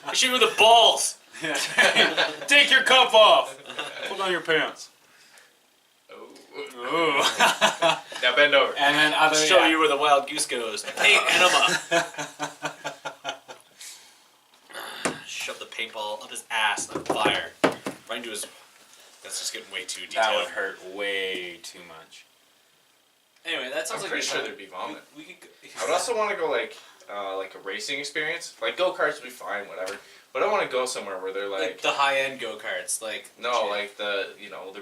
You shoot with the balls. Take your cup off. Put on your pants. Ooh. Now bend over. And then I'll show you where the wild goose goes. Hey, enema. Shove the paintball up his ass on fire. Right into his... That's just getting way too detailed. That would hurt way too much. Anyway, that sounds I'm like pretty sure there'd be vomit. We could go, I would also want to go like a racing experience. Like go-karts would be fine, whatever. But I want to go somewhere where they're like the high-end go-karts, like... No, like the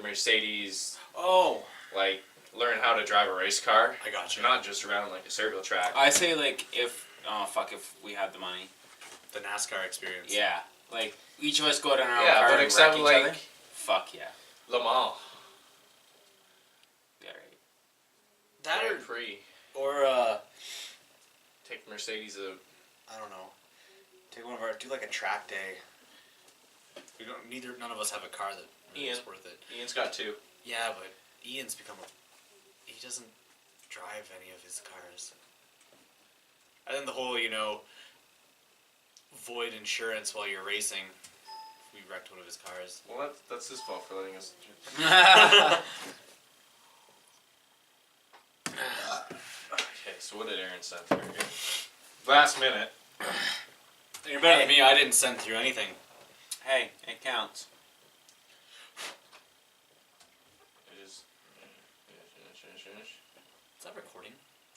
Mercedes... Oh. Like, learn how to drive a race car. I gotcha. Not just around like a circle track. I say like if we had the money. The NASCAR experience. Yeah. Like each of us go out in our own yeah, car but and except wreck each like other. Fuck yeah. Le Mans. Yeah, right. That Grand Prix. or Take Mercedes I don't know. Take one of our do like a track day. We don't none of us have a car that really is worth it. Ian's got 2. Yeah, but Ian's become he doesn't drive any of his cars. And then the whole, void insurance while you're racing. We wrecked one of his cars. Well, that's his fault for letting us. Okay, so what did Aaron send through here? Last minute. You're better than me. I didn't send through anything. Hey, it counts. It is. Is that recording?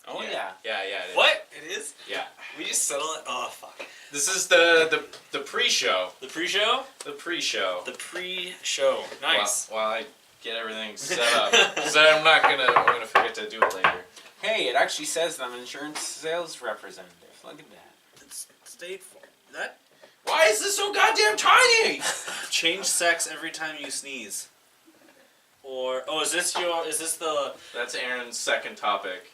Oh yeah. Yeah, it is. What? It is? Yeah. We just settled it? Oh, fuck. This is the pre-show. The pre-show? The pre-show. The pre-show. Nice. While I get everything set up. So I'm gonna forget to do it later. Hey, it actually says I'm an insurance sales representative. Look at that. It's stayed for that. Why is this so goddamn tiny? Change sex every time you sneeze. Or is this the? That's Aaron's second topic.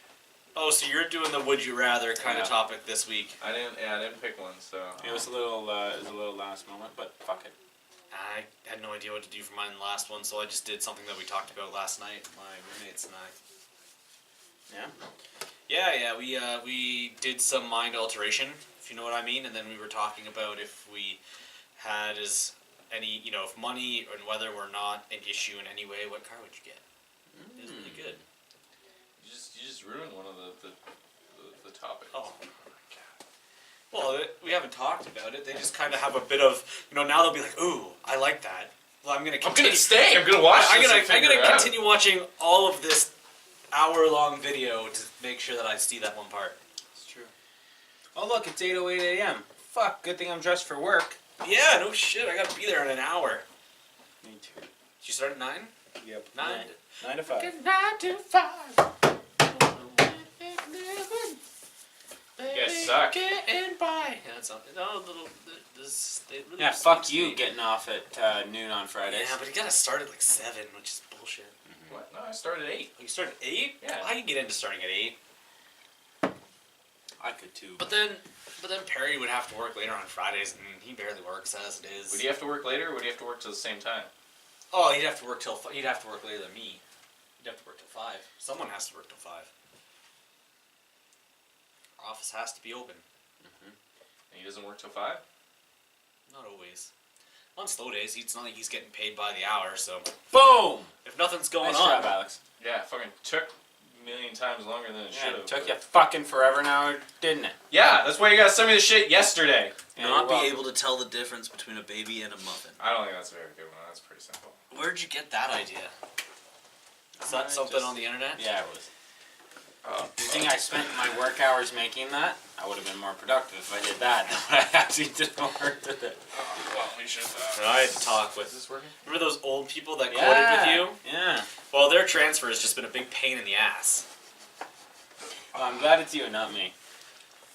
Oh, so you're doing the would you rather kind of topic this week. I didn't pick one, so. It was a little last moment, but fuck it. I had no idea what to do for mine last one, so I just did something that we talked about last night, my roommates and I. Yeah. Yeah, we did some mind alteration, if you know what I mean, and then we were talking about if we had any, if money and whether we're not an issue in any way, what car would you get? It was really good. You just ruined one of the topics. Oh my god. Well, we haven't talked about it. They just kind of have a bit of, now they'll be like, ooh, I like that. Well, I'm gonna stay. I'm gonna watch. I'm gonna continue watching all of this hour-long video to make sure that I see that one part. It's true. Oh look, it's 8:08 a.m. Fuck, good thing I'm dressed for work. Yeah, no shit. I gotta be there in an hour. Me too. Did you start at 9? Yep. 9 to 5. 9 to 5. You guys suck. Getting by. Yeah, that's something. Really Yeah, fuck you getting off at noon on Fridays. Yeah, but you gotta start at like 7, which is bullshit. Mm-hmm. What? No, I started at 8. Oh, you started at 8? Yeah. I can get into starting at 8. I could too. But then Perry would have to work later on Fridays, and he barely works as it is. Would he have to work later, or would he have to work till the same time? Oh, he'd have to work later than me. He'd have to work till 5. Someone has to work till 5. Our office has to be open. Mm-hmm. And he doesn't work till 5? Not always. On slow days, it's not like he's getting paid by the hour, so... Boom! If nothing's going Nice on... job, Alex. Yeah, it fucking took a million times longer than it should have. It took you fucking forever now, didn't it? Yeah, that's why you gotta send me the shit yesterday. Yeah, Not be able to tell the difference between a baby and a muffin. I don't think that's a very good one. That's pretty simple. Where'd you get that idea? Is that something on the internet? Yeah, it was. Do you think I spent my work hours making that? I would have been more productive if I did that than what I actually did work with it. Well, we should. I had to talk with... Is this working? Remember those old people that quoted with you? Yeah. Well, their transfer has just been a big pain in the ass. Well, I'm glad it's you and not me.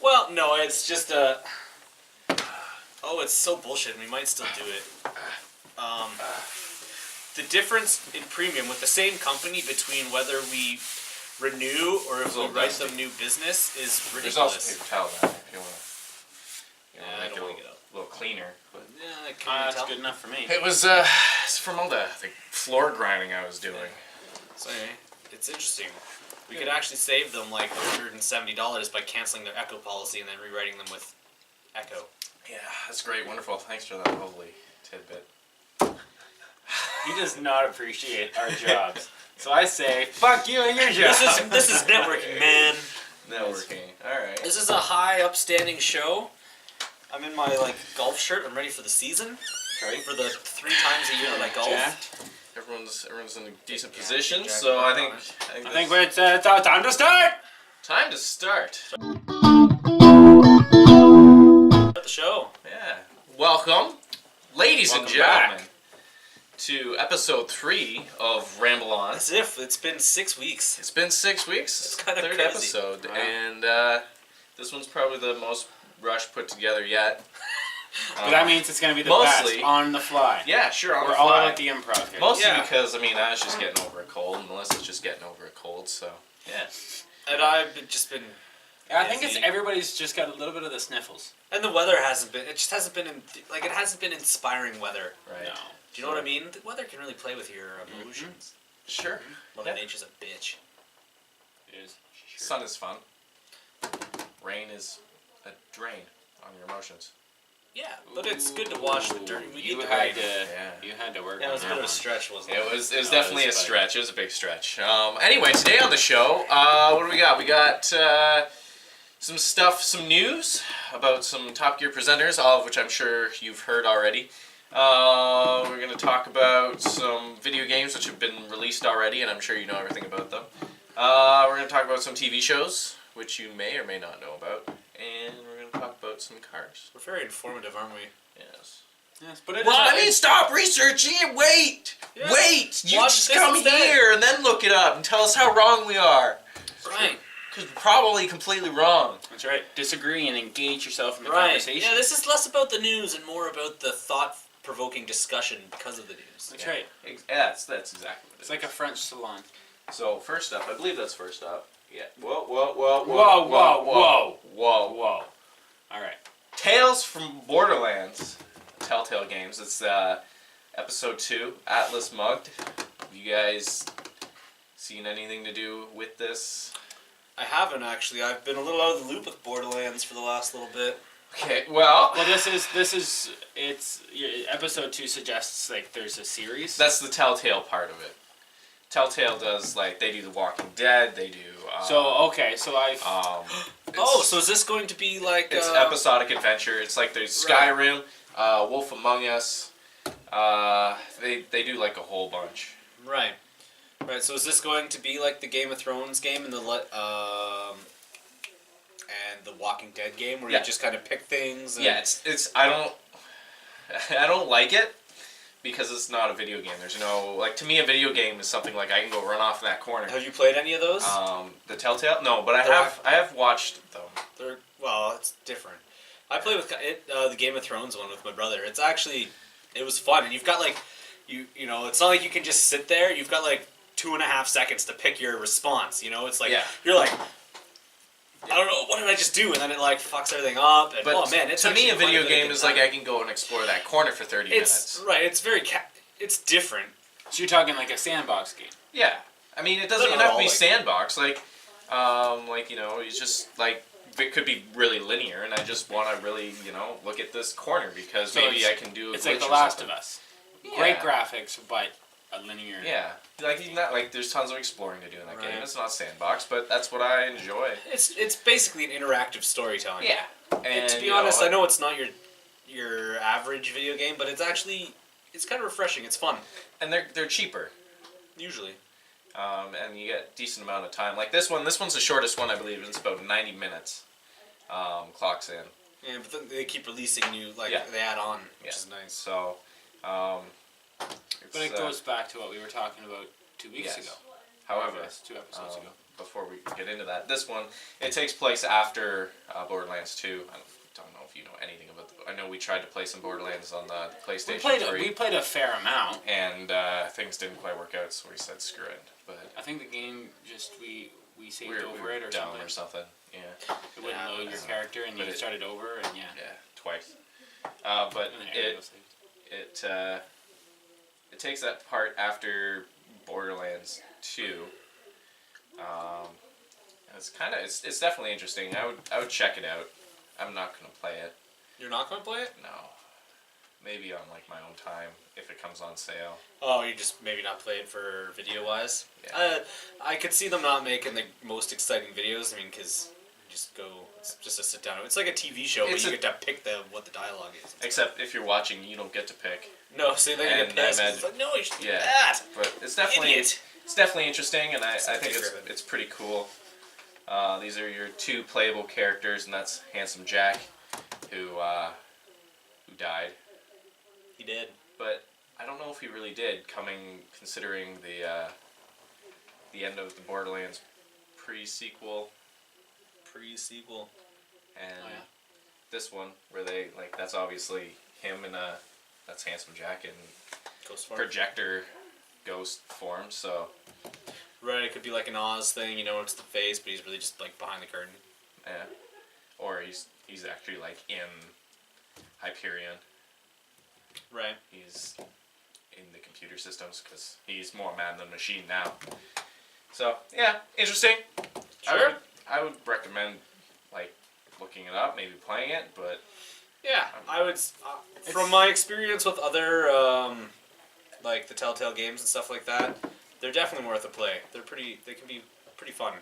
Well, no, it's just a... Oh, it's so bullshit, and we might still do it. The difference in premium with the same company between whether we renew or if we write them new business is There's also ridiculous. paper towel down there if you want to. Yeah, I don't want to get up. A little cleaner. But Yeah, That's good enough for me. it was it's from all the floor grinding I was doing. So anyway, it's interesting. We could actually save them like $170 by canceling their Echo policy and then rewriting them with Echo. Yeah, that's great, wonderful. Thanks for that lovely tidbit. He does not appreciate our jobs. So I say, fuck you and your job. This is networking, man. Networking. Alright. This is a high upstanding show. I'm in my golf shirt. I'm ready for the season. Ready for the 3 times a year that I golf. Jacked. Everyone's in a decent position, Jack, so I think I think it's time to start! time to start. Start the show. Yeah. Welcome, ladies and Welcome gentlemen, back. to episode 3 of Ramble On. As if it's been 6 weeks. It's been 6 weeks. It's kinda third crazy. episode, Wow. and this one's probably the most rushed put together yet. But that means it's going to be the mostly- best, on the fly. Yeah, sure. On We're the all fly. at the improv here. Mostly Yeah. because I was just getting over a cold, and Melissa's just getting over a cold, so yeah. And I've just been. I think it's busy. everybody's just got a little bit of the sniffles. And the weather hasn't been. It just hasn't been. It hasn't been inspiring weather. Right. No. Do you know what I mean? The weather can really play with your emotions. Sure. Mother Yeah. Nature's a bitch. It is. Sure. Sun is fun. Rain is a drain on your emotions. Yeah, but it's good to wash the dirt. We You need the had rain. to. Yeah. You had to work. Yeah, it on was a that bit of a one. stretch, wasn't It it? was Oh, definitely a it's funny. stretch. It was a big stretch. Anyway, today on the show, what do we got? We got some stuff, some news about some Top Gear presenters, all of which I'm sure you've heard already. We're going to talk about some video games which have been released already, and I'm sure you know everything about them. We're going to talk about some TV shows, which you may or may not know about, and we're going to talk about some cars. We're very informative, aren't we? Yes. Yes, but it Well, is- I mean, stop researching it. Wait! Yeah. Wait! You Watch just this come instead. here and then look it up and tell us how wrong we are. Right. Because we're probably completely wrong. That's right. Disagree and engage yourself in the Right. conversation. Yeah, this is less about the news and more about the thought-provoking discussion because of the news. That's right. That's exactly what it It's like a French salon. So, first up, I believe that's first up. Yeah. Whoa. Whoa. All right. Tales from Borderlands. Telltale Games. It's episode 2, Atlas Mugged. You guys seen anything to do with this? I haven't, actually. I've been a little out of the loop with Borderlands for the last little bit. Okay, well... Well, it's episode 2 suggests like there's a series. That's the Telltale part of it. Telltale does, they do The Walking Dead, they do... so I've Oh, so is this going to be like... It's episodic adventure. It's like there's Skyrim, Wolf Among Us. They do, a whole bunch. Right. Right, so is this going to be like the Game of Thrones game and the Walking Dead game, where Yeah. you just kind of pick things? And... Yeah, it's I don't like it because it's not a video game. There's no to me a video game is something like I can go run off in that corner. Have you played any of those? The Telltale? No, but I have watched them. Well, it's different. I played with the Game of Thrones one with my brother. It was fun, and you've got it's not like you can just sit there. You've got 2.5 seconds to pick your response. It's like you're like, I don't know, what did I just do? And then it fucks everything up. And, But oh man, it's to me a actually video quite game good is time. I can go and explore that corner for 30 minutes. Right. It's very it's different. so you're talking like a sandbox game. Yeah, I mean it doesn't Not even have to all, be sandbox. It's just it could be really linear, and I just want to really look at this corner because So maybe I can do. It's glitch like The or Last something. of Us. Yeah. Great graphics, but a linear. Yeah, there's tons of exploring to do in that game. Right. It's not sandbox, but that's what I enjoy. It's basically an interactive storytelling. Yeah, And to be honest, I know it's not your average video game, but it's kind of refreshing. It's fun. and they're cheaper, Usually. and you get a decent amount of time. Like this one's the shortest one I believe. It's about 90 minutes. Clocks in. Yeah, but then they keep releasing new Yeah. they add on, which Yeah. is nice. So, But it goes back to what we were talking about 2 weeks yes. ago. However, Yes, 2 episodes ago. before we get into that, this one it takes place after Borderlands 2. I don't know if you know anything about. I know we tried to play some Borderlands on the PlayStation 3, We played a fair amount. and things didn't quite work out, so we said screw it. But I think the game just we saved we over were it or dumb something. or something. Yeah, It wouldn't Yeah, load your but- character and but you it- started over and yeah. yeah, twice. But And then everything was saved. it takes that part after Borderlands 2. And it's definitely interesting. I would check it out. I'm not gonna play it. You're not going to play it? No. Maybe on like my own time if it comes on sale. Oh, you just maybe not play it for video-wise? Yeah. I could see them not making the most exciting videos. I mean, because you just go, it's just a sit down. It's like a TV show, but you get to pick what the dialogue is. Except if you're watching, you don't get to pick. No, see, then you get And I pissed. imagine- It's like, no, you should do Yeah, that. but it's definitely Idiot. it's definitely interesting, and I think Subject-driven. it's pretty cool. These are your two playable characters, and that's Handsome Jack, who died. He did. But I don't know if he really did, considering the end of the Borderlands pre-sequel Pre-sequel. and Oh, yeah. this one where they that's obviously him in that's Handsome Jack in Ghost form. projector ghost form. So Right, it could be like an Oz thing, you know, it's the face, but he's really just like behind the curtain. yeah, or he's actually like in Hyperion. Right. He's in the computer systems because he's more man than machine now. So yeah, interesting. Sure. I would recommend like looking it up, maybe playing it, but Yeah, I would. From my experience with other, like the Telltale games and stuff like that, they're definitely worth a play. They can be pretty fun.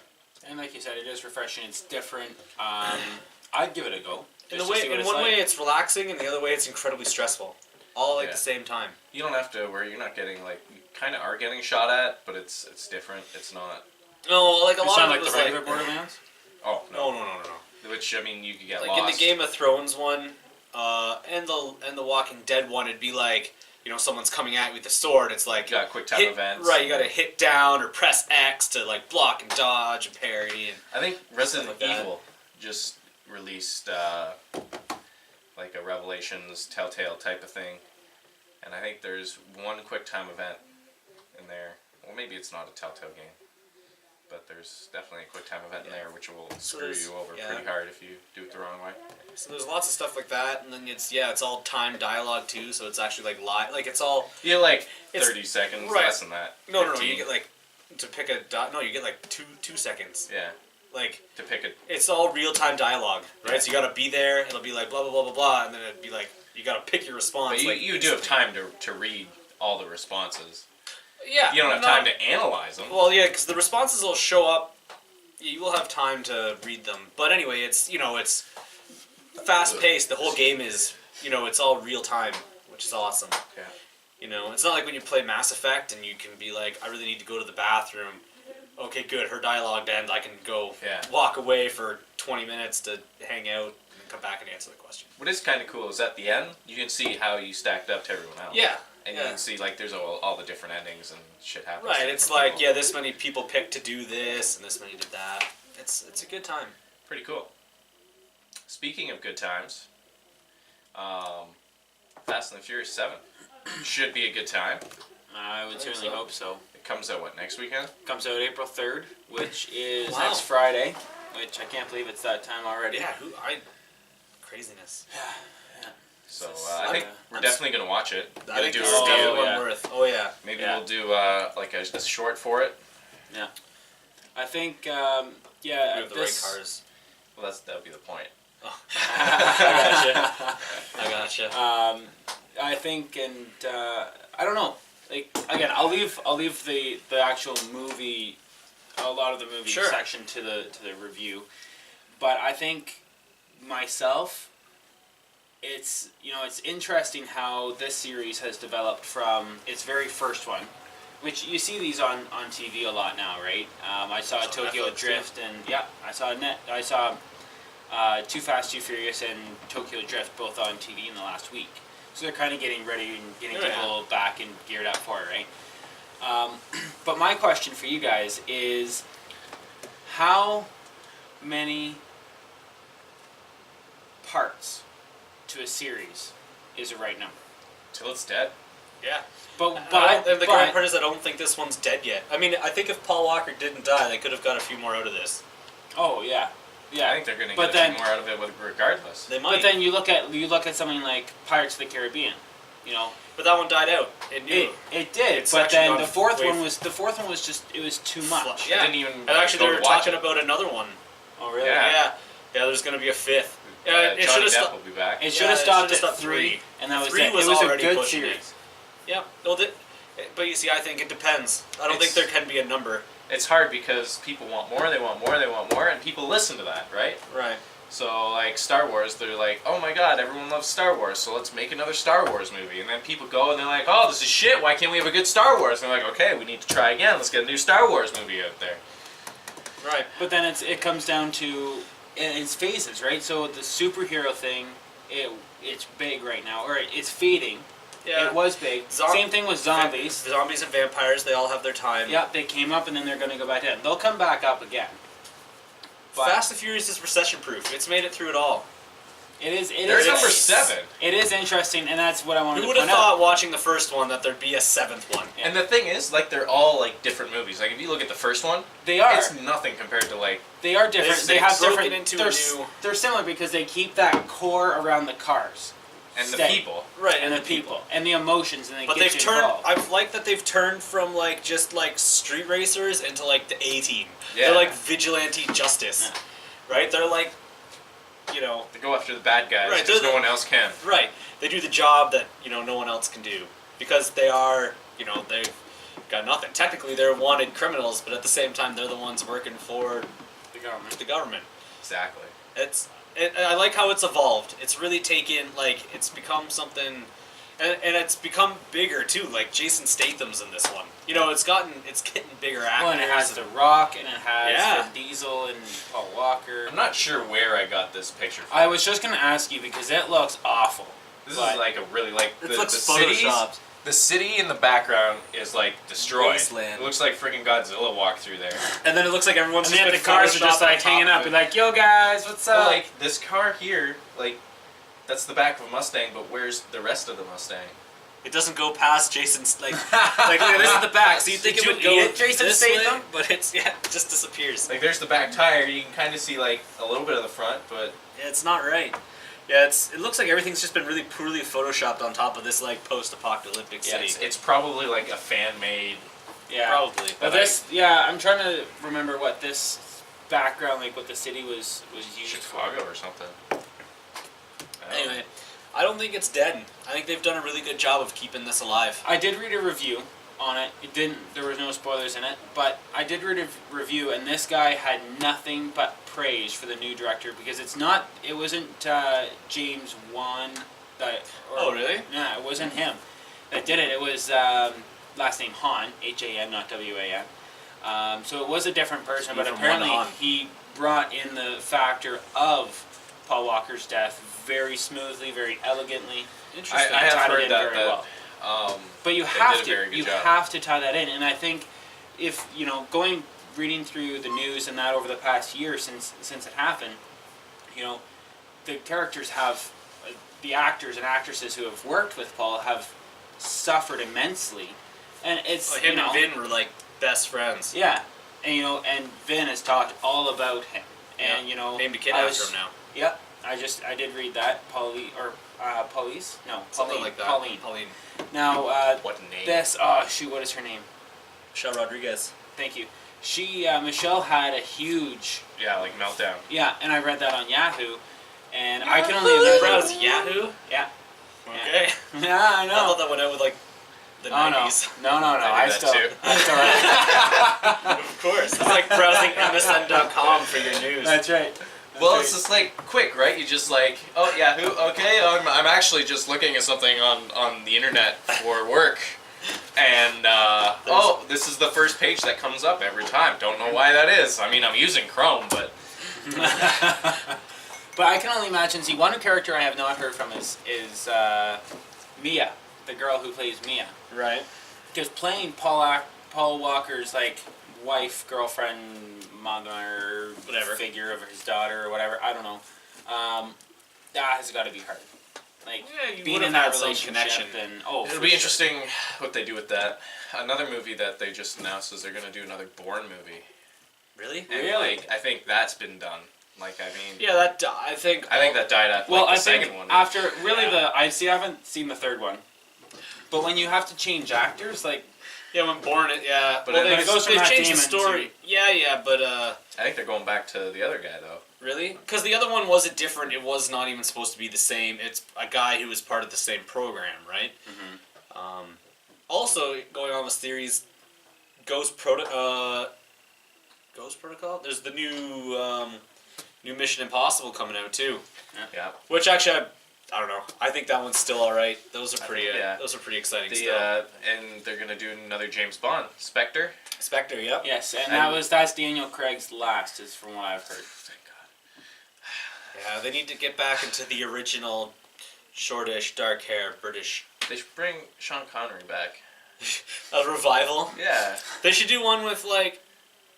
And like you said, it is refreshing. It's different. I'd give it a go. In just to see what one it's like. way, it's relaxing, and the other way, it's incredibly stressful. All at Yeah. the same time. you don't have to worry. You're not getting you kind of are getting shot at, but it's different. It's not. No, like a You lot sound of like it the was regular like, Borderlands. Oh no, no. no, no, no, no. Which I mean, you could get Like lost. in the Game of Thrones one, and the Walking Dead one, it'd be like, you know, someone's coming at you with a sword. It's like You got quick time hit, events. right? You got to hit down or press X to like block and dodge and parry. And I think Resident like that. Evil just released like a Revelations Telltale type of thing, and I think there's one quick time event in there. Well, maybe it's not a Telltale game, but there's definitely a quick time event in there which will screw there's- you over yeah. pretty hard if you do it the wrong way. so there's lots of stuff like that, and then it's all timed dialogue too. So it's actually like live. Like it's all You get like It's- 30 seconds, right. less than that. no. You 15. get like to pick a dot. No, you get like two seconds. Yeah, Like to pick a it's all real time dialogue, right? Yeah. So you gotta be there. It'll be like blah blah blah blah blah, and then it'd be like you gotta pick your response. But you, like, you do have time to read all the responses. Yeah. You don't have time to analyze them. Well, yeah, because the responses will show up. You will have time to read them. But anyway, it's fast paced. The whole game is it's all real time, which is awesome. Yeah. It's not like when you play Mass Effect and you can be like, I really need to go to the bathroom. Okay, good. Her dialogue to end. I can go walk away for 20 minutes to hang out and come back and answer the question. What is kind of cool is at the end you can see how you stacked up to everyone else. Yeah. And you can see like there's all the different endings and shit happens. Right. to It's different like, people. yeah, this many people picked to do this and this many did that. It's a good time. Pretty cool. Speaking of good times, Fast and the Furious 7 should be a good time. I would think certainly so. hope so. It comes out next weekend? Comes out April 3rd, which is Wow. next Friday. Which I can't believe it's that time already. Yeah. Craziness. So I'm- I think we're definitely gonna watch it. I Gonna think do this a is review. definitely one yeah. worth. Oh yeah. Maybe Yeah. we'll do like a short for it. Yeah. I think, We yeah, have the this... right cars. Well, that would be the point. I gotcha. I think, and I don't know. Like again, I'll leave the actual movie, a lot of the movie Sure. section to the review, but I think myself, it's it's interesting how this series has developed from its very first one, which you see these on TV a lot now, right? I saw It's on Tokyo Netflix, too. Drift, and yeah, I saw Too Fast, Too Furious, and Tokyo Drift both on TV in the last week. So they're kind of getting ready and getting Yeah. people back and geared up for it, right? But my question for you guys is, how many parts to a series is the right number? Till it's dead. Yeah. But The great part is I don't think this one's dead yet. I mean, I think if Paul Walker didn't die, they could have got a few more out of this. oh yeah, I think they're gonna But get then- a few more out of it regardless. They might. But then you look at something like Pirates of the Caribbean, But that one died out. It knew. it did. It's But actually then gone the fourth way one was just it was too much. Yeah. Didn't even And actually, go they to were watch talking it. about another one. Oh really? Yeah. Yeah. There's gonna be a fifth. It Johnny should've Depp will be back. It should have stopped should've at stopped 3, and that was 3 it. was It was a already good pushing it. series. Yeah. Well, but you see, I think it depends. I don't think there can be a number. It's hard because people want more, they want more, they want more, and people listen to that, right? Right. So, like, Star Wars, they're like, oh my god, everyone loves Star Wars, so let's make another Star Wars movie. And then people go and they're like, oh, this is shit, why can't we have a good Star Wars? And they're like, okay, we need to try again, let's get a new Star Wars movie out there. Right. But then it comes down to it's phases, right? So the superhero thing, it's big right now, or it's fading. Yeah. It was big. Same thing with zombies. Zombies and vampires, they all have their time. Yeah, they came up and then they're going to go back down. They'll come back up again. But Fast and Furious is recession-proof. It's made it through it all. It is. They're number 7. It is interesting, and that's what I wanted Who to would have point thought out. watching the first one that there'd be a 7th one? And the thing is, like, they're all, like, different movies. Like, if you look at the first one, They are. it's nothing compared to, like... They are different. They They've have broken different. into a new... They're similar because they keep that core around the cars. And the Steady. people. Right, And the people. And the emotions, and they But get they've you turned. involved. I've liked that they've turned from like just like street racers into like the A-team. Yeah. They're like vigilante justice, right? They're like, you know, They go after the bad guys Right, because they're no one else can. right. They do the job that no one else can do because they are, they've got nothing. Technically, they're wanted criminals, but at the same time, they're the ones working for the government. the government. Exactly. I like how it's evolved. It's really taken, like, it's become something, and it's become bigger too. Like Jason Statham's in this one. It's getting bigger actors. Well, and it has The Rock, and it has Yeah. Vin Diesel and Paul Walker. I'm not sure where I got this picture from. I was just gonna ask you because it looks awful. This but is like a really, like, It the looks cities... photoshopped. The city in the background is, like, destroyed. Wasteland. It looks like freaking Godzilla walked through there. And then it looks like everyone's And just then been the cars are just photoshopped on like hanging top up, of and it. like, "Yo guys, what's But, up?" like, this car here, like, that's the back of a Mustang, but where's the rest of the Mustang? It doesn't go past Jason's like this is the back. So you think Did it you would go eat it, Jason this way, Statham? but it just disappears. Like, there's the back tire. You can kind of see, like, a little bit of the front, but... Yeah, it's not right. Yeah, it looks like everything's just been really poorly photoshopped on top of this like post-apocalyptic Yeah, city. it's probably, like, a fan-made... Yeah, Probably. But this, I'm trying to remember what this background, like what the city was used Chicago or something. I don't know. Anyway, I don't think it's dead. I think they've done a really good job of keeping this alive. I did read a review on it. There was no spoilers in it, but I did read a review, and this guy had nothing but praise for the new director because it wasn't James Wan that. Oh, really? Yeah, it wasn't him that did it. It was last name Han, H-A-N, not W-A-N. So it was a different person, but From apparently one to Han. he brought in the factor of Paul Walker's death very smoothly, very elegantly. Interesting. I have tied it heard in that, very that well. But you they have did a very good you job. have to tie that in, and I think if reading through the news and that over the past year since it happened, the characters have the actors and actresses who have worked with Paul have suffered immensely, and it's Well, him and Vin were like best friends. yeah, and Vin has talked all about him, and named a kid I after was- him now. Yep, I did read that Pauline. Something like that. Pauline. Now What name? this what is her name? Michelle Rodriguez. Thank you. She Michelle had a huge Yeah, like Meltdown. and I read that on Yahoo, and I can You only browse Yahoo? yeah Okay. yeah I I know. thought that went out with like the 90s. No. I do that still too. I still read it. Of course. It's like browsing MSN.com for your news. That's right. Well, it's just like quick, right? You just like, oh yeah, who? Okay, I'm actually just looking at something on the internet for work, and this is the first page that comes up every time. Don't know why that is. I mean, I'm using Chrome, but But I can only imagine. See, one character I have not heard from is Mia, the girl who plays Mia. Right. Because playing Paul Walker's like wife, girlfriend, mother, Whatever. figure of his daughter or whatever, I don't know. That has got to be hard. Like Yeah, you being would in have that had some relationship connection. and it'll for be sure. interesting what they do with that. Another movie that they just announced is they're gonna do another Bourne movie. Really? And Really? like, I think that's been done. Like, I mean, Yeah, I think that died after Well, like, the I think second one. after really Yeah. I haven't seen the third one, but when you have to change actors, like Yeah, when Born it, yeah. But Well, it they've, goes from they've Matt changed the Damon story. Yeah, but I think they're going back to the other guy though. Really? Because the other one wasn't different. It was not even supposed to be the same. It's a guy who was part of the same program, right? Mm-hmm. Also, going on with theories, Ghost Protocol. There's the new Mission Impossible coming out too. Yeah. Which actually, I don't know. I think that one's still all right. Those are pretty. Yeah. Those are pretty exciting still. And they're gonna do another James Bond, Spectre. Spectre, yep. Yes, and that's Daniel Craig's last, is from what I've heard. Thank God. Yeah, they need to get back into the original, shortish, dark hair British. They should bring Sean Connery back. A revival. Yeah. They should do one with like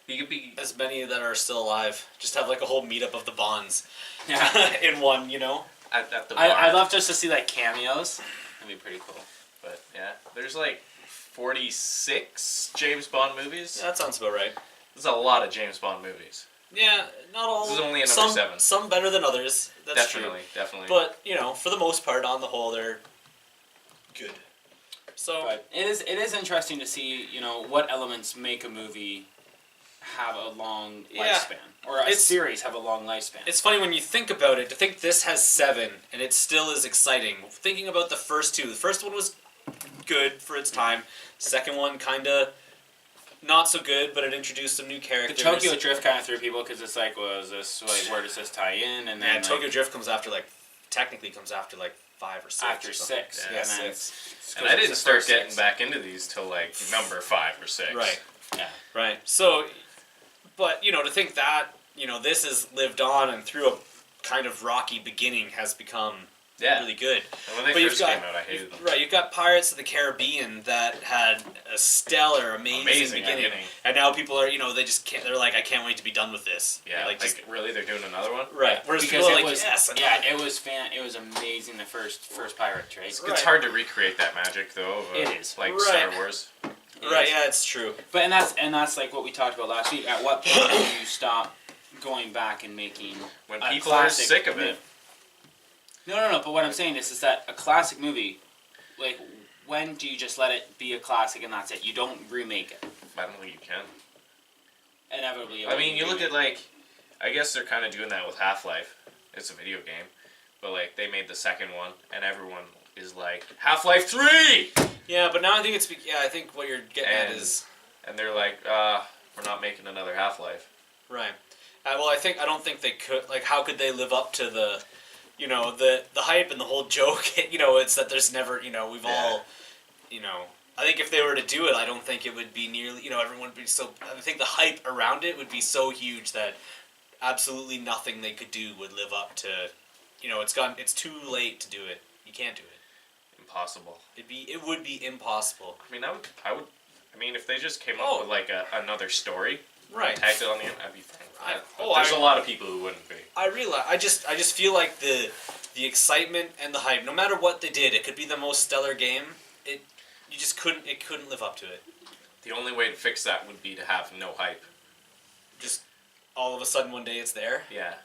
He could be. as many that are still alive. Just have like a whole meetup of the Bonds Yeah. in one, you know. At the bar. I'd love just to see like cameos. That'd be pretty cool. But yeah, there's like 46 James Bond movies. Yeah, that sounds about right. There's a lot of James Bond movies. Yeah, not all. This is only a number 7. Some better than others. That's true. Definitely. But you know, for the most part, on the whole, they're good. So But it is interesting to see, you know, what elements make a movie have a long Yeah. lifespan, or a It's- series have a long lifespan. it's funny when you think about it. To think this has 7 and it still is exciting. Thinking about the first 2, the first one was good for its time. Second one kind of not so good, but it introduced some new The characters. Tokyo Drift kind of threw people because it's like, well, is this like where does this tie in? And then And like, Tokyo Drift comes after technically comes after 5 or 6. after or something. 6, Yeah, and then 6. and I didn't it's the start first getting 6. back into these till like number 5 or 6. Right. Yeah. Right. So, but you know, to think that this has lived on and through a kind of rocky beginning has become Yeah. really good. And when they But you've first got- came out, I hated them. Right. You've got Pirates of the Caribbean that had a stellar, amazing beginning, beginning. and now people are they just can't. They're like, I can't wait to be done with this. Yeah. Like, just really, they're doing another one. right. Whereas Because people are it like, was yes, it was it was amazing the first Pirates, right? Right. It's hard to recreate that magic though. Of, It is. like Right. Star Wars. right. Yeah, it's true. But and that's like what we talked about last week. At what point do you stop going back and making When a people are classic sick of movie? it. No. But what I'm saying is that a classic movie, like, when do you just let it be a classic and that's it? You don't remake it. I don't think you can. Inevitably. I mean, you look at I guess they're kind of doing that with Half-Life. It's a video game, but like they made the second one, and everyone is like Half-Life 3, Yeah, but now I think I think what you're getting at And- is and they're like, we're not making another Half-Life. right. Well, I don't think they could. Like, how could they live up to the the hype and the whole joke? It's that there's never. We've all. I think if they were to do it, I don't think it would be nearly. Everyone would be so. I think the hype around it would be so huge that absolutely nothing they could do would live up to. It's too late to do it. You can't do it. Impossible. It would be impossible. I mean, I mean, if they just came Oh. up with like another story, Right. tagged it on the end, I'd be fine with I- that. oh, But there's I- a lot of people who wouldn't be. I realize. I just feel like the excitement and the hype. No matter what they did, it could be the most stellar game. You just couldn't. It couldn't live up to it. The only way to fix that would be to have no hype. Just all of a sudden one day it's there. Yeah.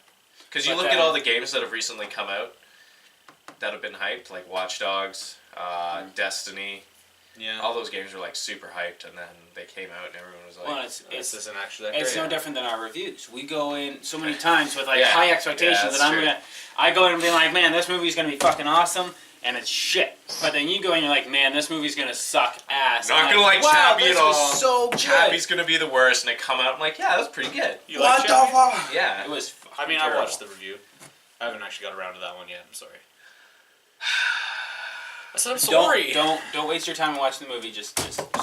Because you But look then- at all the games that have recently come out that have been hyped, like Watch Dogs, Destiny. Yeah. All those games were like super hyped, and then they came out, and everyone was like, well, This it's isn't actually that it's great. no different than our reviews. We go in so many times with like Yeah. high Yeah, expectations that's that I go in and be like, man, this movie's gonna be fucking awesome, and it's shit. But then you go in and you're like, man, this movie's gonna suck ass. Not And gonna like wow, Chappie this at all. was so good. Chappie's gonna be the worst, and they come out, I'm like, yeah, that's pretty good. You like What Chappie? the fuck? Yeah. It was. I mean, I terrible. watched the review. I haven't actually got around to that one yet. I'm sorry. I said I'm sorry. Don't waste your time watching the movie. Just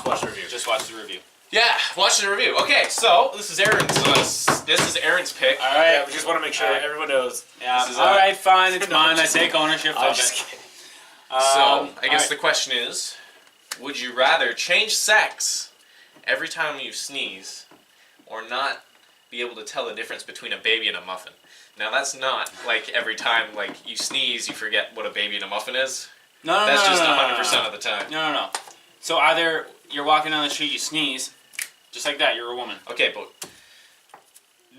watch the review. Just watch the review. Yeah, watch the review. Okay, so this is Aaron's pick. All right. Yeah, we just want to make sure Alright. everyone knows. Yeah. This is, All right. Fine. It's No, mine. I'm I just take ownership I'm of just it. kidding. So, I guess alright. the question is, would you rather change sex every time you sneeze, or not be able to tell the difference between a baby and a muffin? Now, that's not like every time like you sneeze, you forget what a baby and a muffin is. No, That's just no, 100% of the time. No. So either you're walking down the street, you sneeze, just like that. You're a woman. Okay, but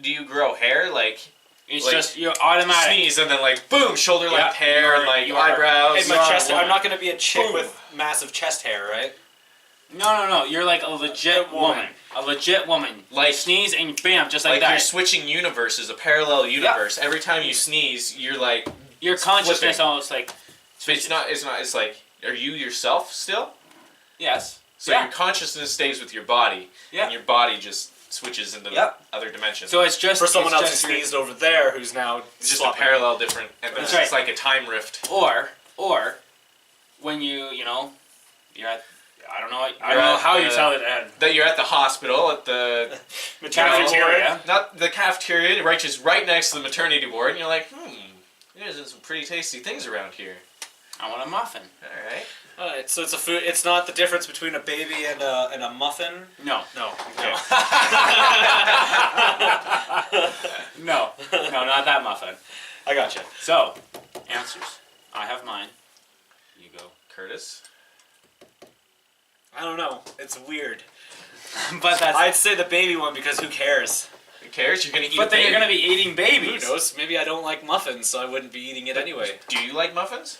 do you grow hair like It's Like, just you're automatic. sneeze and then like boom, shoulder Yeah, length hair, you are- like you are- eyebrows? Hey, my You're a chest. woman. I'm not gonna be a chick Boom. with massive chest hair, right? No. You're like a legit woman. A legit woman. Like- You sneeze and bam, just like Like you're that. switching universes, a parallel universe. Every time you sneeze, you're like, Your consciousness flipping. almost like. it's not, it's like, are you yourself still? Yes. So Yeah. your consciousness stays with your body, Yeah. and your body just switches into Yep. other dimensions. So it's just For someone it's else who just your- sneezed over there, who's now it's just swapping. a parallel different, and That's it's right. like a time rift. Or when you know, you're at. I don't know You're at how you the- tell it. Ed. That you're at the hospital, at the Cafeteria. not the cafeteria, right, just right next to the maternity ward, and you're like, there's some pretty tasty things around here. I want a muffin. All right. Alright, so it's a food. It's not the difference between a baby and a muffin. No. No. Okay. No, not that muffin. I gotcha. So, answers. I have mine. You go. Kurtis. I don't know. It's weird. But that's. I'd say the baby one because who cares? Who cares? You're gonna eat. But a then baby. you're gonna be eating babies. Who knows? Maybe I don't like muffins, so I wouldn't be eating it anyway. Do you like muffins?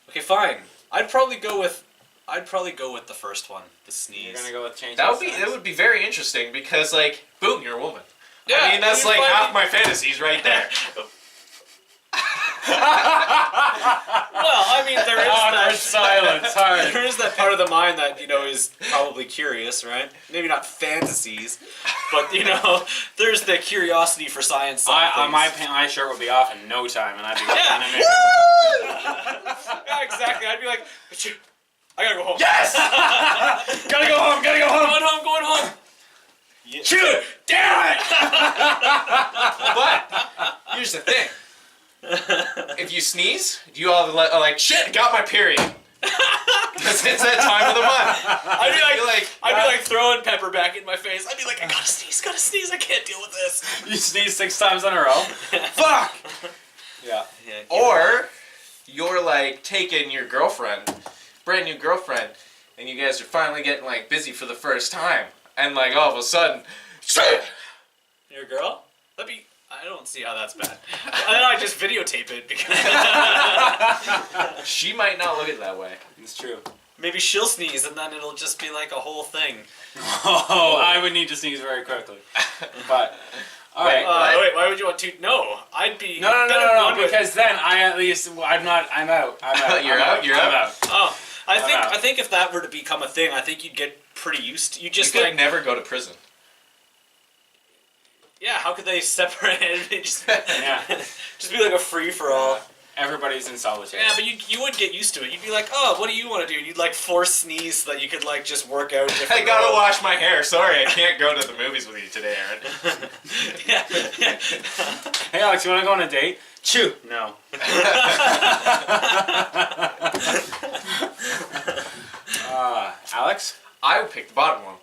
Okay, fine. I'd probably go with the first one, the sneeze. You're gonna go with change. That would be very interesting because like, boom, you're a woman. Yeah, I mean that's you're like probably- half my fantasies right there. Well, I mean, there is Awkward that silence. Hard. There is that part of the mind that is probably curious, right? Maybe not fantasies, but there's the curiosity for science. side of things. My shirt would be off in no time, and I'd be Yeah. in a minute. Yeah, exactly. I'd be like, "Achoo, I gotta go home. Yes! Gotta go home. Going home. Yeah. Shoot! Damn it! But here's the thing: if you sneeze, you all like shit. Got my period. Because it's that time of the month. I'd be like throwing pepper back in my face. I'd be like, I gotta sneeze. I can't deal with this. You sneeze 6 times in a row. Fuck! Yeah. Or you're like taking your girlfriend, brand new girlfriend, and you guys are finally getting like busy for the first time, and like all of a sudden, You're a girl? I don't see how that's bad. And then I just videotape it because she might not look at it that way. It's true. maybe she'll sneeze and then it'll just be like a whole thing. Oh, I would need to sneeze very quickly. But, alright. Wait, why would you want to? No, I'd be. No, because then I'm out. I'm out. You're out? You're out? Oh, I out. think if that were to become a thing, I think you'd get pretty used to. You just You could like never go to prison. yeah. How could they separate it? Just Yeah. just be like a free for all. Everybody's in solitary. Yeah, but you would get used to it. You'd be like, oh, what do you want to do? And you'd like force sneeze so that you could like just work out. I gotta wash my hair. Sorry, I can't go to the movies with you today, Aaron. Yeah. Hey, Alex, you want to go on a date? Chew. No. Alex? I would pick the bottom one.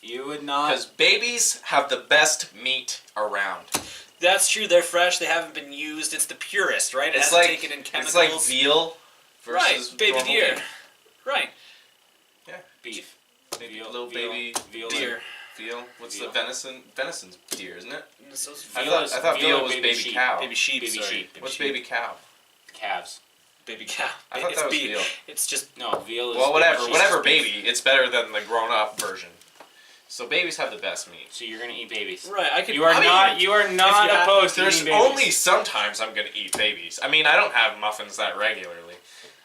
You would not. Because babies have the best meat around. That's true. They're fresh. They haven't been used. It's the purest, right? It It's hasn't like taken in chemicals. it's like veal right, versus baby normal deer. meat. Right, Beef. Little baby veal. deer. veal. What's Veal. the venison? Venison's deer, isn't it? So I Veal thought is- veal or was baby baby sheep. cow. Baby sheep. Baby sorry. sheep. What's baby cow? Calves. Baby cow. I thought it's that was beef. veal. It's just No, veal is. Well, whatever, sheep. whatever baby. It's better than the grown-up version. So babies have the best meat. So you're gonna eat babies. right. I could. You are I mean, not. You are not you have- opposed to There's eating babies. only sometimes I'm gonna eat babies. I mean, I don't have muffins that regularly,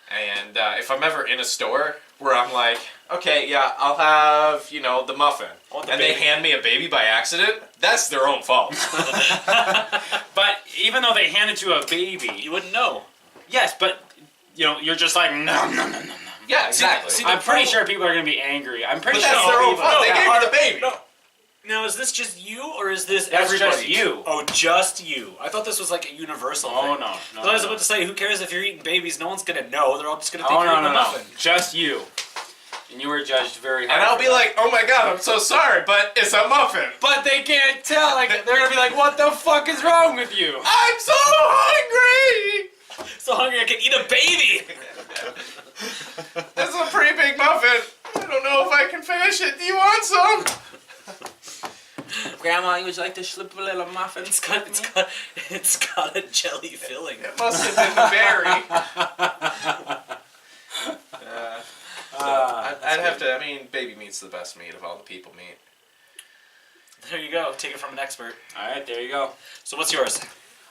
and if I'm ever in a store where I'm like, okay, yeah, I'll have the muffin, I want the and they baby. hand me a baby by accident, that's their own fault. But even though they hand it to a baby, You wouldn't know. yes, but you're just like no. Yeah, exactly. see, I'm pretty problem- sure people are gonna be angry. I'm pretty But sure. that's their own people- fault. They gave me the baby. No. Now, is this just you, or is this That's everybody? just you. Oh, just you. I thought this was like a universal Oh thing. no. I was about to say, who cares if you're eating babies? No one's gonna know. They're all just gonna think Oh you're no, eating a muffin. just you. And you were judged very hard. And I'll be like, oh my god, I'm so sorry, but it's a muffin. but they can't tell. Like they're gonna be like, what the fuck is wrong with you? I'm so hungry. So hungry I can eat a baby. This is a pretty big muffin. I don't know if I can finish it. Do you want some? Grandma, would you like to slip a little muffin? It's got a jelly filling. It must have been the berry. I'd have to. I mean, baby meat's meat's the best meat of all the people meat. There you go. Take it from an expert. All right, there you go. So what's yours?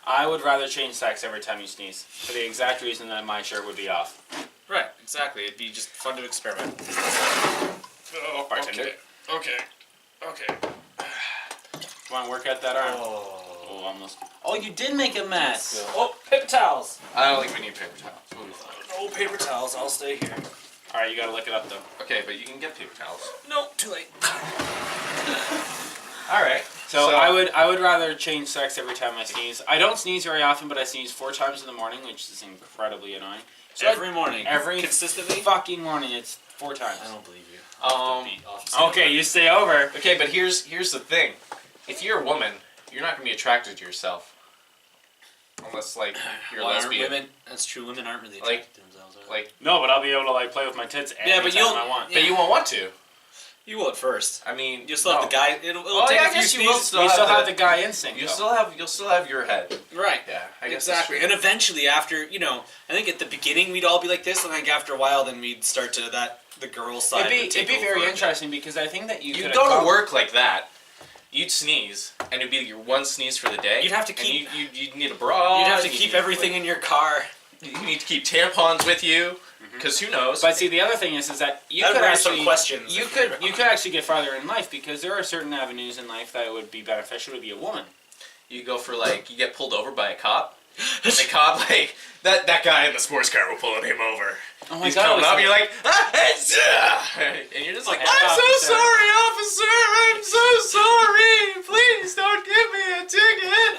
I would rather change sex every time you sneeze, for the exact reason that my shirt would be off. Right, exactly. It'd be just fun to experiment. Oh, Bartender. Okay. Want to work out that arm? Oh. Oh, almost. Oh, you did make a mess. Oh, paper towels. I don't think we need paper towels. What do you think? No paper towels. I'll stay here. All right, you gotta lick it up though. Okay, but you can get paper towels. No, too late. All right. So I would rather change sex every time I sneeze. I don't sneeze very often, but I sneeze 4 times in the morning, which is incredibly annoying. So Every morning. every consistently. fucking morning, it's 4 times. I don't believe you. Okay, you stay over. Okay, but here's the thing. If you're a woman, you're not gonna be attracted to yourself. Unless like you're a Well, aren't lesbian. women? That's true. Women aren't really Like- attracted to themselves. Are they? Like, No, but I'll be able to like play with my tits anytime I want. but you won't want to. You will at first. I mean, You still have the guy. It'll Oh, take yeah, a I few guess you will sneezes. still You still have have the- the guy instinct. You'll though. still have your head. Right. Yeah, I guess that's Exactly. true. And eventually, after I think at the beginning we'd all be like this, and I think after a while, then we'd start to the girl side. It'd be very interesting because I think that you You'd could go to work like that. You'd sneeze, and it'd be your one sneeze for the day. You'd have to and keep- you'd need a bra. You'd have to keep everything in your car. You need to keep tampons with you, because who knows? But see, the other thing is that you That'd could raise some actually questions. you could actually get farther in life because there are certain avenues in life that would be beneficial to be a woman. You go for you get pulled over by a cop. And the cop, that guy in the sports car will pull him over. Oh my He's God, coming it was up, and you're like, and you're just like, Okay, I'm so officer." sorry, officer, I'm so sorry, please don't give me a ticket.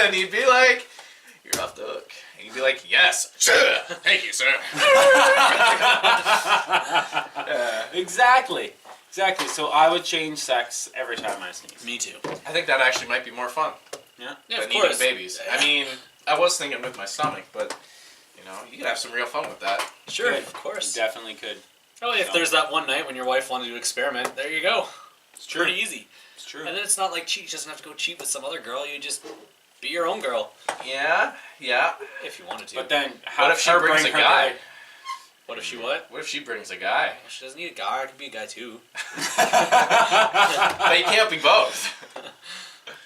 And he'd be like, you're off the hook. And you'd be like, yes, sir, thank you, sir. Exactly. So I would change sex every time I sneeze. Me too. I think that actually might be more fun Yeah. Yeah, than of eating course. babies. I mean, I was thinking with my stomach, but, you could have some real fun with that. Sure, Good. of course. You definitely could. Oh, if there's that one night when your wife wanted to experiment, there you go. It's true. Pretty easy. It's true. And then it's not like cheat. She doesn't have to go cheat with some other girl. You just be your own girl Yeah. if you wanted to. But then, how What if she brings a guy? what if she what? What if she brings a guy? Well, she doesn't need a guy. I could be a guy too. But you can't be both.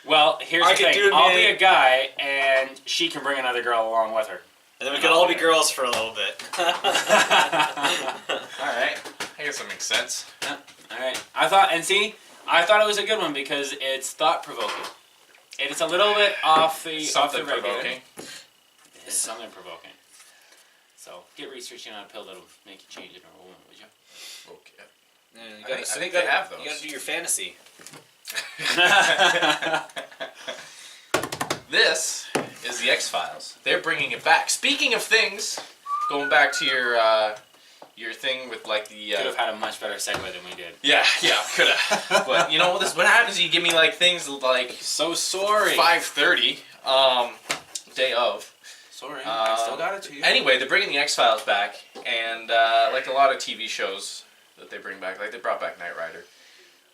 Well, here's I the could thing. do I'll me- be a guy, and she can bring another girl along with her. And then we could all be girls for a little bit. Alright. I guess that makes sense. Yeah. All right. I thought it was a good one because it's thought provoking. It's a little bit off the Something regular. provoking. It's something provoking. So get researching on a pill that'll make you change into a woman, would you? Okay. Yeah, I think they have those. You gotta do your fantasy. This is the X-Files. They're bringing it back. Speaking of things, going back to your thing with like the Could have had a much better segue than we did. yeah, could have. But you know what happens is you give me like things like So sorry. 5:30 day of. Sorry. I still got it to you. Anyway, they're bringing the X-Files back, and like a lot of TV shows that they bring back, like they brought back Knight Rider.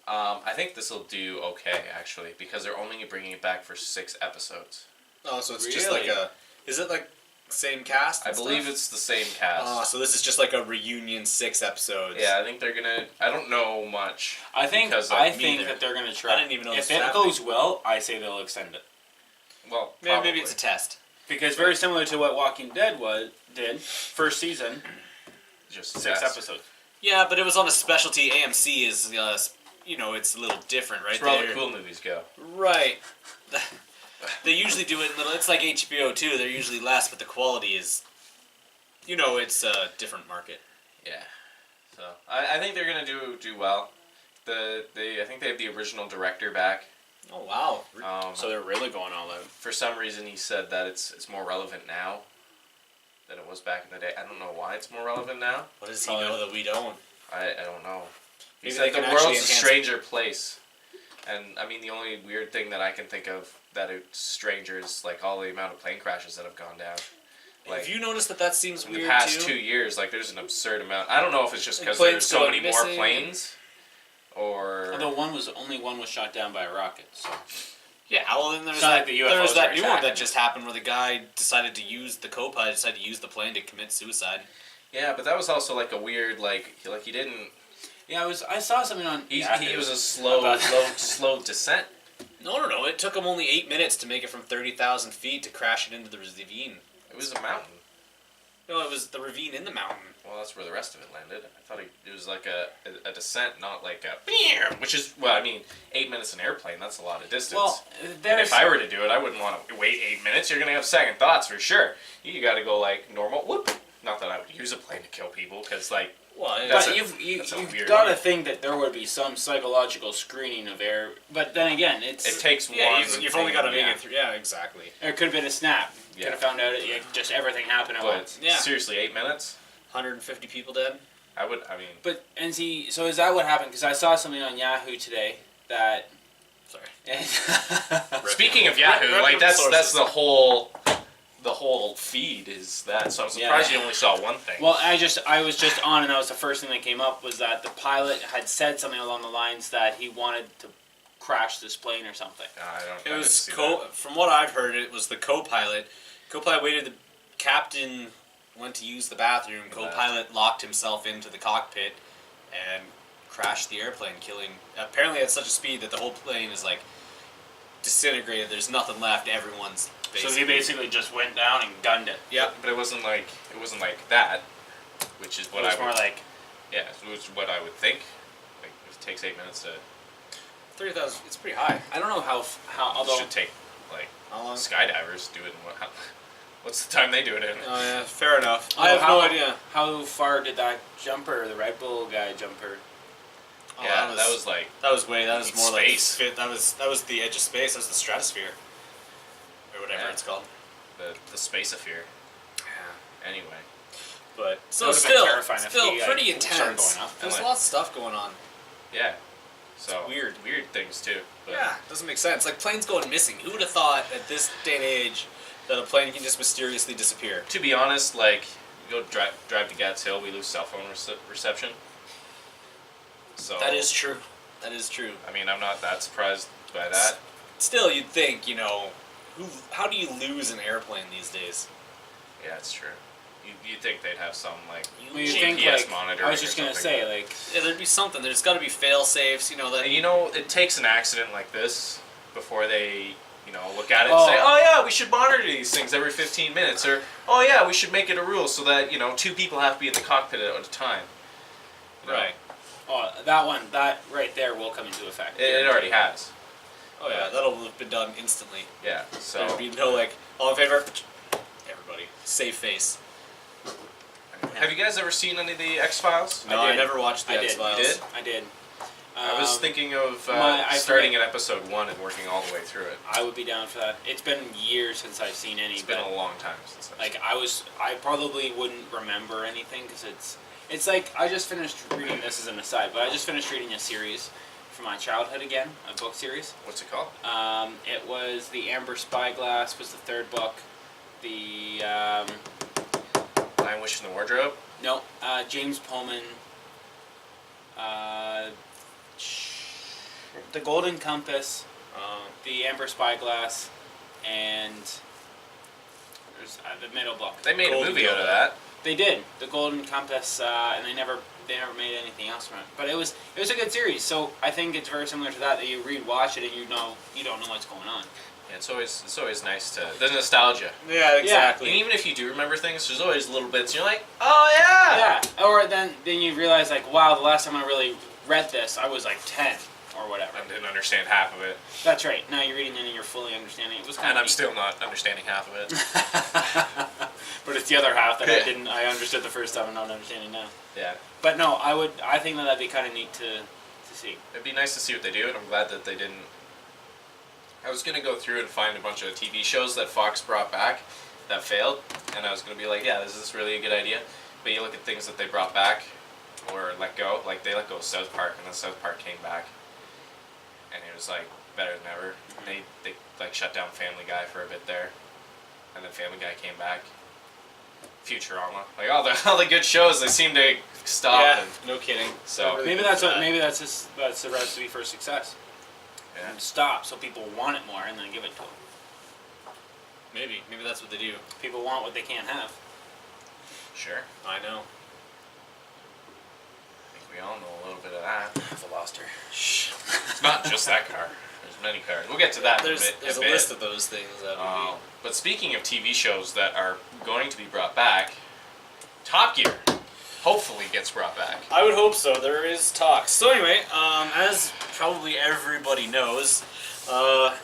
I think this will do okay, actually, because they're only bringing it back for 6 episodes. Oh, so it's just Really? like a. Is it like same cast? I and believe stuff? it's the same cast. Oh, so this is just like a reunion 6 episodes. Yeah, I think they're gonna. I don't know much. I think Because, I me think neither. that they're gonna try. I didn't even know if this was it goes well, I say they'll extend it Well, Maybe it's a test. because very similar to what Walking Dead did first season, just 6 test. episodes. Yeah, but it was on a specialty. AMC is, it's a little different, right? That's where all the They're- cool movies go. Right. They usually do it in little. It's like HBO too. They're usually less, but the quality is. It's a different market. Yeah. So I think they're gonna do well. I think they have the original director back. Oh wow. So they're really going all out. For some reason, he said that it's more relevant now than it was back in the day. I don't know why it's more relevant now. What does he know that we don't? I don't know. He Maybe said they the can actually world's a enhance- stranger place. And I mean, the only weird thing that I can think of that it's stranger is like all the amount of plane crashes that have gone down. Like Have you noticed that seems in weird the past too? 2 years, like there's an absurd amount. I don't know if it's just And because planes there's so going many more missing. planes, or Although only one was shot down by a rocket. So Yeah, well then there's It's not that, like the UFOs there was that are new one that attacking. just happened where the guy decided to use the co-pilot decided to use the plane to commit suicide. Yeah, but that was also like a weird he didn't. Yeah, I saw something on. He Yahoo was a slow descent. No. It took him only 8 minutes to make it from 30,000 feet to crash it into the ravine. It was a mountain. No, it was the ravine in the mountain. Well, that's where the rest of it landed. I thought it was like a descent, not like a which is 8 minutes an airplane. That's a lot of distance. Well, and if I were to do it, I wouldn't want to wait 8 minutes. You're gonna have second thoughts for sure. You got to go like normal. Whoop. Not that I would use a plane to kill people, because like. Well, That's but a- you've weird got to idea. think that there would be some psychological screening of air. But then again, It takes yeah, one. you've only got to make yeah. it through. Yeah, exactly. It could have been a snap. Yeah. Could have found out just everything happened at But once. Yeah. seriously, 8 minutes. 150 people dead. I mean. But and see, so is that what happened? Because I saw something on Yahoo today that. Sorry. Speaking of Yahoo, Reputable like that's sources. the whole feed is that. So I'm surprised you only saw one thing. Well, I was just on, and that was the first thing that came up was that the pilot had said something along the lines that he wanted to crash this plane or something. It didn't was see that. from what I've heard, it was the co-pilot. Co-pilot waited. The captain went to use the bathroom. Co-pilot locked himself into the cockpit and crashed the airplane, killing. Apparently, at such a speed that the whole plane is like disintegrated. There's nothing left. Everyone's. So he basically just went down and gunned it. Yep. But it wasn't like that, which is what It was I would. more like Yeah, which is what I would think. Like if it takes 8 minutes to. 30,000. It's pretty high. I don't know how although Should take like How long? skydivers do it in what's the time they do it in? Oh yeah, fair enough. Oh, I have how- no idea. how far did that jumper, the Red Bull guy jumper? Oh, Yeah, that was like That was more Space. like that was the edge of space. That was the stratosphere, or whatever Yeah. it's called. the space-osphere. Yeah. Anyway, But so would've been still, terrifying if he, pretty started intense. going up. There's And lots of stuff going on. yeah. So Weird. things too. But Yeah, doesn't make sense. Like planes going missing. Who would have thought at this day and age that a plane can just mysteriously disappear? To be honest, like you go drive to Gats Hill, we lose cell phone reception. So That is true. That is true. I mean, I'm not that surprised by that. Still, you'd think, how do you lose an airplane these days? Yeah, it's true. You'd think they'd have some like Well, you GPS think like monitoring. I was just or gonna something. say like Yeah, there'd be something. There's got to be fail safes. That. And it takes an accident like this before they, look at it Oh. and say, oh yeah, we should monitor these things every 15 minutes, or oh yeah, we should make it a rule so that 2 people have to be in the cockpit at a time. You know? Right. that right there will come into effect. It already has. Oh yeah, that'll have been done instantly. Yeah. So There'd be no all in favor. Everybody, save face. have you guys ever seen any of the X-Files? No, I never watched the I did. X-Files. You did? I did. I was thinking of I starting forget- at episode 1 and working all the way through it. I would be down for that. It's been years since I've seen any. It's been but a long time since I've seen I probably wouldn't remember anything because it's like I just finished reading this as an aside, but I just finished reading a series from my childhood again, a book series. What's it called? It was The Amber Spyglass was the third book. The Lion Wish in the Wardrobe? James Pullman. The Golden Compass, The Amber Spyglass, and there's the middle book. They made Golden a movie out of Globe. that. They did The Golden Compass, and they never made anything else from it. But it was a good series. So I think it's very similar to that you watch it and you don't know what's going on. Yeah, it's always nice to the nostalgia. Yeah, And exactly. even if you do remember things, there's always little bits. You're like, oh yeah. Yeah. Or then you realize like, wow, the last time I really read this, I was like 10 or whatever. I didn't understand half of it, That's right. Now you're reading it and you're fully understanding. It was kind and of I'm still not understanding half of it. but it's the other half that Yeah. I understood the first time and not understanding now. Yeah, But no, I think that'd be kind of neat to see. it'd be nice to see what they do, and I'm glad that they didn't. I was gonna go through and find a bunch of TV shows that Fox brought back that failed, and I was gonna be like, yeah, this is really a good idea. But you look at things that they brought back or let go, like they let go of South Park, and then South Park came back, and it was like better than ever. They like shut down Family Guy for a bit there, and then Family Guy came back. Futurama, like all the good shows, they seem to stop. Yeah, And no kidding. so Really Maybe good that's for what. that. Maybe that's the recipe for success. yeah. And stop so people want it more and then give it to them. Maybe that's what they do. People want what they can't have. Sure. I know. I think we all know a little bit of that. I've lost her. Shh. It's not just that car. There's many cars. We'll get to that There's in a bit. list of those things that would But speaking of TV shows that are going to be brought back, Top Gear hopefully gets brought back. I would hope so. There is talks. So anyway, as probably everybody knows,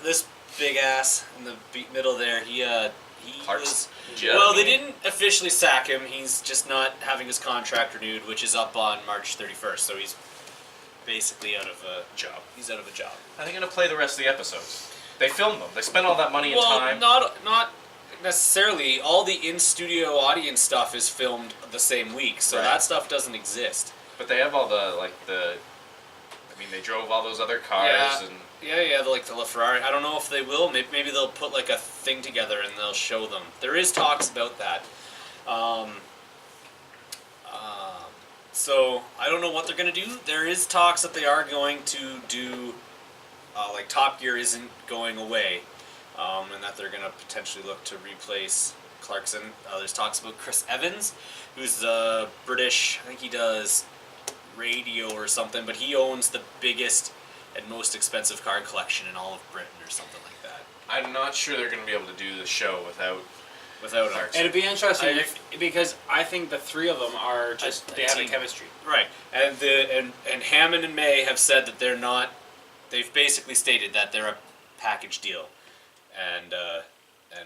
this big ass in the middle there, he Parks. was. Well, they didn't officially sack him. He's just not having his contract renewed, which is up on March 31st. So he's basically out of a job. He's out of a job. Are they going to play the rest of the episodes? They filmed them. They spent all that money and time. Not necessarily. All the in-studio audience stuff is filmed the same week, so Right. that stuff doesn't exist. But they have all I mean, they drove all those other cars Yeah. and. Yeah, like the LaFerrari. I don't know if they will. Maybe they'll put like a thing together and they'll show them. There is talks about that. So I don't know what they're gonna do. There is talks that they are going to do, like Top Gear isn't going away, and that they're gonna potentially look to replace Clarkson. There's talks about Chris Evans, who's the British. I think he does radio or something, but he owns the biggest and most expensive car collection in all of Britain or something like that. I'm not sure they're going to be able to do the show without Without Clarkson. It'd be interesting because I think the three of them are just they have a team. chemistry. Right, and Hammond and May have said that they're not. They've basically stated that they're a package deal, and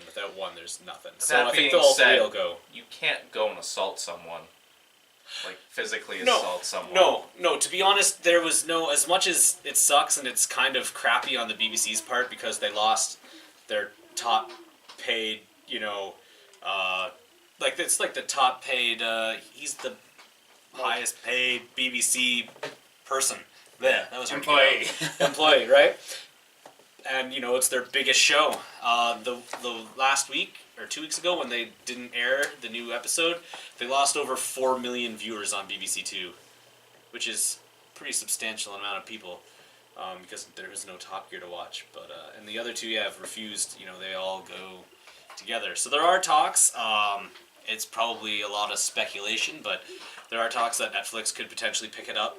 without one, there's nothing. So That I think being the all said, three will go. You can't go and assault someone. Like, physically No, assault someone. No. To be honest, there was no. As much as it sucks and it's kind of crappy on the BBC's part because they lost their top paid. Like it's like the top paid. He's the highest paid BBC person. There, that was Employee. Employee, right? And it's their biggest show. The last week or 2 weeks ago when they didn't air the new episode, they lost over 4 million viewers on BBC Two, which is a pretty substantial amount of people because there was no Top Gear to watch. But and the other two, have refused. They all go together. So there are talks. It's probably a lot of speculation, but there are talks that Netflix could potentially pick it up.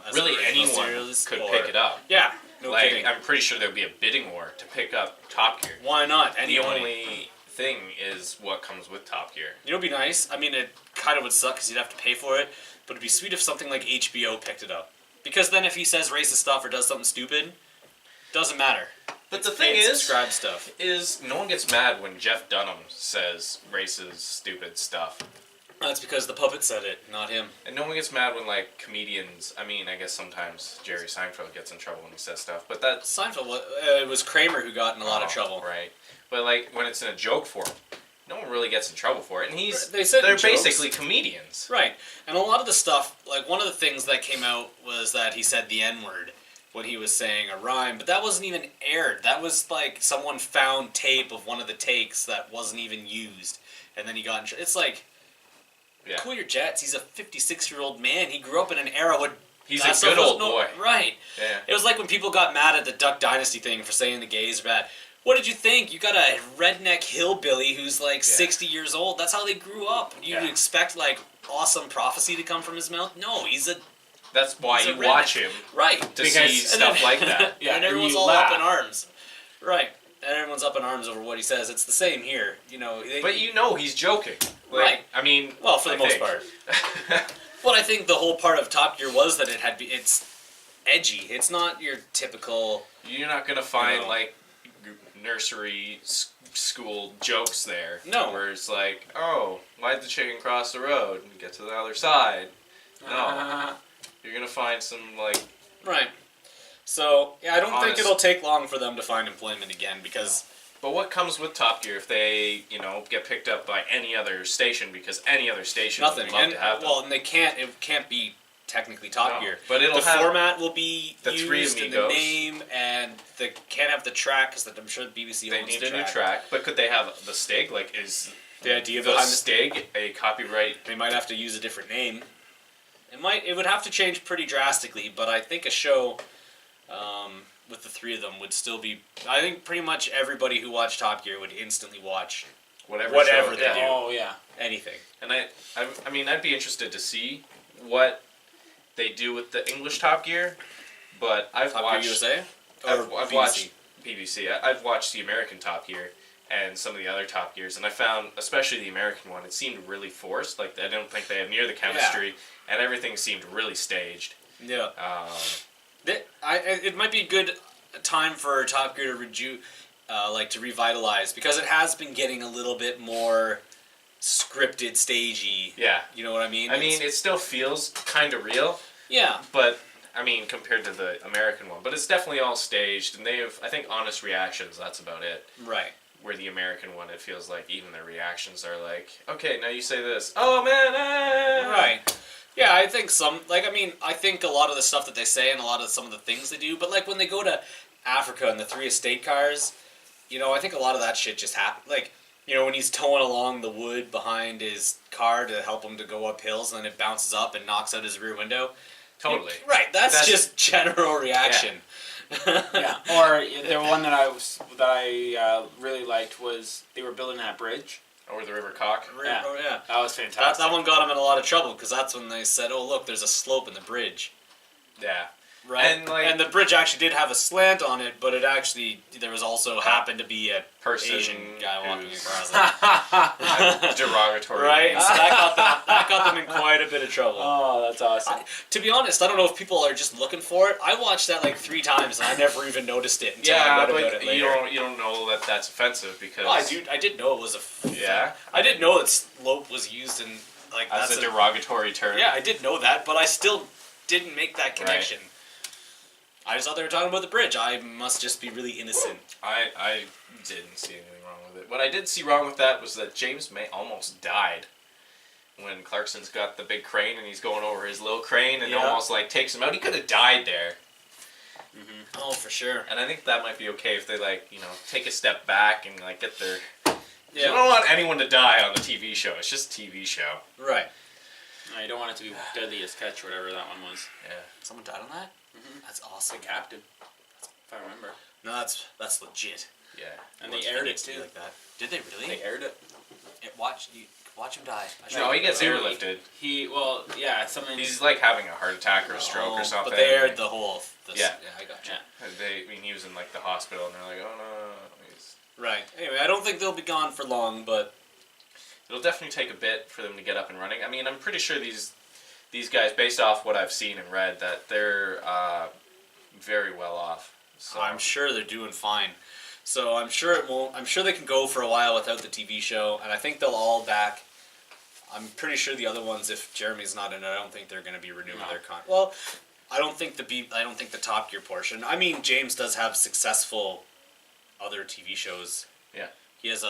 As Really, an original anyone series, could or- pick it up. Yeah, no Like, kidding. I'm pretty sure there'd be a bidding war to pick up Top Gear. Why not? The Anybody. only thing is what comes with Top Gear. It'd be nice. I mean, it kind of would suck because you'd have to pay for it, but it'd be sweet if something like HBO picked it up. Because then if he says racist stuff or does something stupid, doesn't matter. But the It's thing paid is, subscribe stuff. no one gets mad when Jeff Dunham says racist, stupid stuff. That's because the puppet said it, not him. And no one gets mad when, like, comedians... I mean, I guess sometimes Jerry Seinfeld gets in trouble when he says stuff, but that's... Seinfeld, it was Kramer who got in a lot of trouble. Right. But, like, when it's in a joke form, no one really gets in trouble for it. And They said they're jokes. basically comedians. Right. And a lot of the stuff, like one of the things that came out was that he said the N-word when he was saying a rhyme, but that wasn't even aired. That was like someone found tape of one of the takes that wasn't even used, and then he got in trouble. It's like... Yeah. Cool your jets. He's a 56-year-old man. He grew up in an era when He's that a stuff good was old boy. Right. Yeah. It was like when people got mad at the Duck Dynasty thing for saying the gays are bad. What did you think? You got a redneck hillbilly who's like 60 years old. That's how they grew up. You Yeah. expect like awesome prophecy to come from his mouth? No, he's a That's why He's a you watch redneck. him, right. to Because- see and stuff like that. Yeah, and and everyone's you all laugh. up in arms. Right. And everyone's up in arms over what he says. It's the same here. But you know he's joking. Like, Right. I mean... Well, for the I most think. part. But I think the whole part of Top Gear was that it's edgy. It's not your typical... You're not going to find, No. like, nursery school jokes there. No. Where it's like, oh, why'd the chicken cross the road and get to the other side? No. You're going to find some, like... Right. So, yeah, I don't think Honest. it'll take long for them to find employment again because... But what comes with Top Gear if they, get picked up by any other station? Because any other station Nothing. would love And, to have them. well, and it can't be technically Top No, Gear. but it'll the have format will be the Three used in the Amigos. name, and they can't have the track because I'm sure the BBC they owns need the a track. new track. But could they have the Stig? Like, is The idea the behind the Stig a copyright? They might have to use a different name. It would have to change pretty drastically, but I think a show with the three of them would still be... I think pretty much everybody who watched Top Gear would instantly watch whatever Whatever show they do. Oh yeah. Anything. And I mean, I'd be interested to see what they do with the English Top Gear, but I've Top Gear watched. USA? I've BBC? watched BBC. I've watched the American Top Gear and some of the other Top Gears, and I found, especially the American one, it seemed really forced. Like, I don't think they have near the chemistry, and everything seemed really staged. Yeah. It might be a good time for Top Gear to revitalize, because it has been getting a little bit more scripted, stagey. Yeah. You know what I mean? I mean, it still feels kind of real, yeah. but, I mean, compared to the American one. But it's definitely all staged, and they have, I think, honest reactions, that's about it. Right. Where the American one, it feels like even their reactions are like, okay, now you say this. Oh, man, ah! Right. Yeah, I think I think a lot of the stuff that they say and a lot of some of the things they do, but like when they go to Africa and the 3 estate cars, you know, I think a lot of that shit just happened. Like, you know, when he's towing along the wood behind his car to help him to go up hills, and then it bounces up and knocks out his rear window. Totally. Right, that's just general reaction. Yeah. Or the one that I really liked was they were building that bridge. Over the River Cock. Yeah. Oh, yeah. That was fantastic. That one got him in a lot of trouble, because that's when they said, oh, look, there's a slope in the bridge. Yeah. Right? And, And the bridge actually did have a slant on it, but there was also happened to be a Person Asian guy walking who's- across it. Derogatory. Right? names. So that got them in quite a bit of trouble. Oh, that's awesome. To be honest, I don't know if people are just looking for it. I watched that like 3 times, and I never even noticed it until I Yeah, read about but it later. you don't know that that's offensive because I did know it was Yeah? I did know that slope was used in like as that's a derogatory term. Yeah, I did know that, but I still didn't make that connection. I just thought they were talking about the bridge. I must just be really innocent. I didn't see anything wrong with it. What I did see wrong with that was that James May almost died when Clarkson's got the big crane and he's going over his little crane and almost like takes him out. He could have died there. Mm-hmm. Oh, for sure. And I think that might be okay if they like, you know, take a step back and like get their. Yeah. You don't want anyone to die on the TV show. It's just a TV show. Right. No, you don't want it to be Deadliest Catch or whatever that one was. Yeah. Someone died on that? Mm-hmm. That's awesome. The captain, if I remember. No, that's legit. Yeah. And they Watch aired it Phoenix do too. like that. Did they really? They aired it. Watch him die. No, he gets airlifted. Something. He's like having a heart attack or a stroke or something. But they aired the whole. Yeah. I got you. Yeah. He was in like the hospital, and they're like, oh no. Right. Anyway, I don't think they'll be gone for long, but It'll definitely take a bit for them to get up and running. I mean, I'm pretty sure these guys, based off what I've seen and read, that they're very well off. So I'm sure they're doing fine. So I'm sure it won't. I'm sure they can go for a while without the TV show, and I think they'll all back. I'm pretty sure the other ones, if Jeremy's not in it, I don't think they're going to be renewing their contract. Well, I don't think the Top Gear portion. I mean, James does have successful other TV shows. Yeah. He has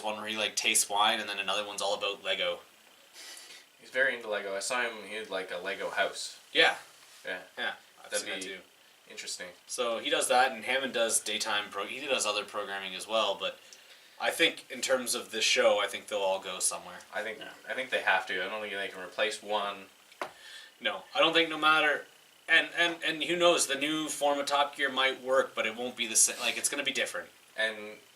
one where he like tastes wine, and then another one's all about Lego. He's very into Lego. I saw him. He had like a Lego house. Yeah. Yeah. Yeah. I've That'd seen that be too. interesting. So he does that, and Hammond does daytime he does other programming as well. But I think in terms of the show, I think they'll all go somewhere. I think they have to. I don't think they can replace one. No, I don't think no matter. And who knows? The new form of Top Gear might work, but it won't be the same. Like it's gonna be different. And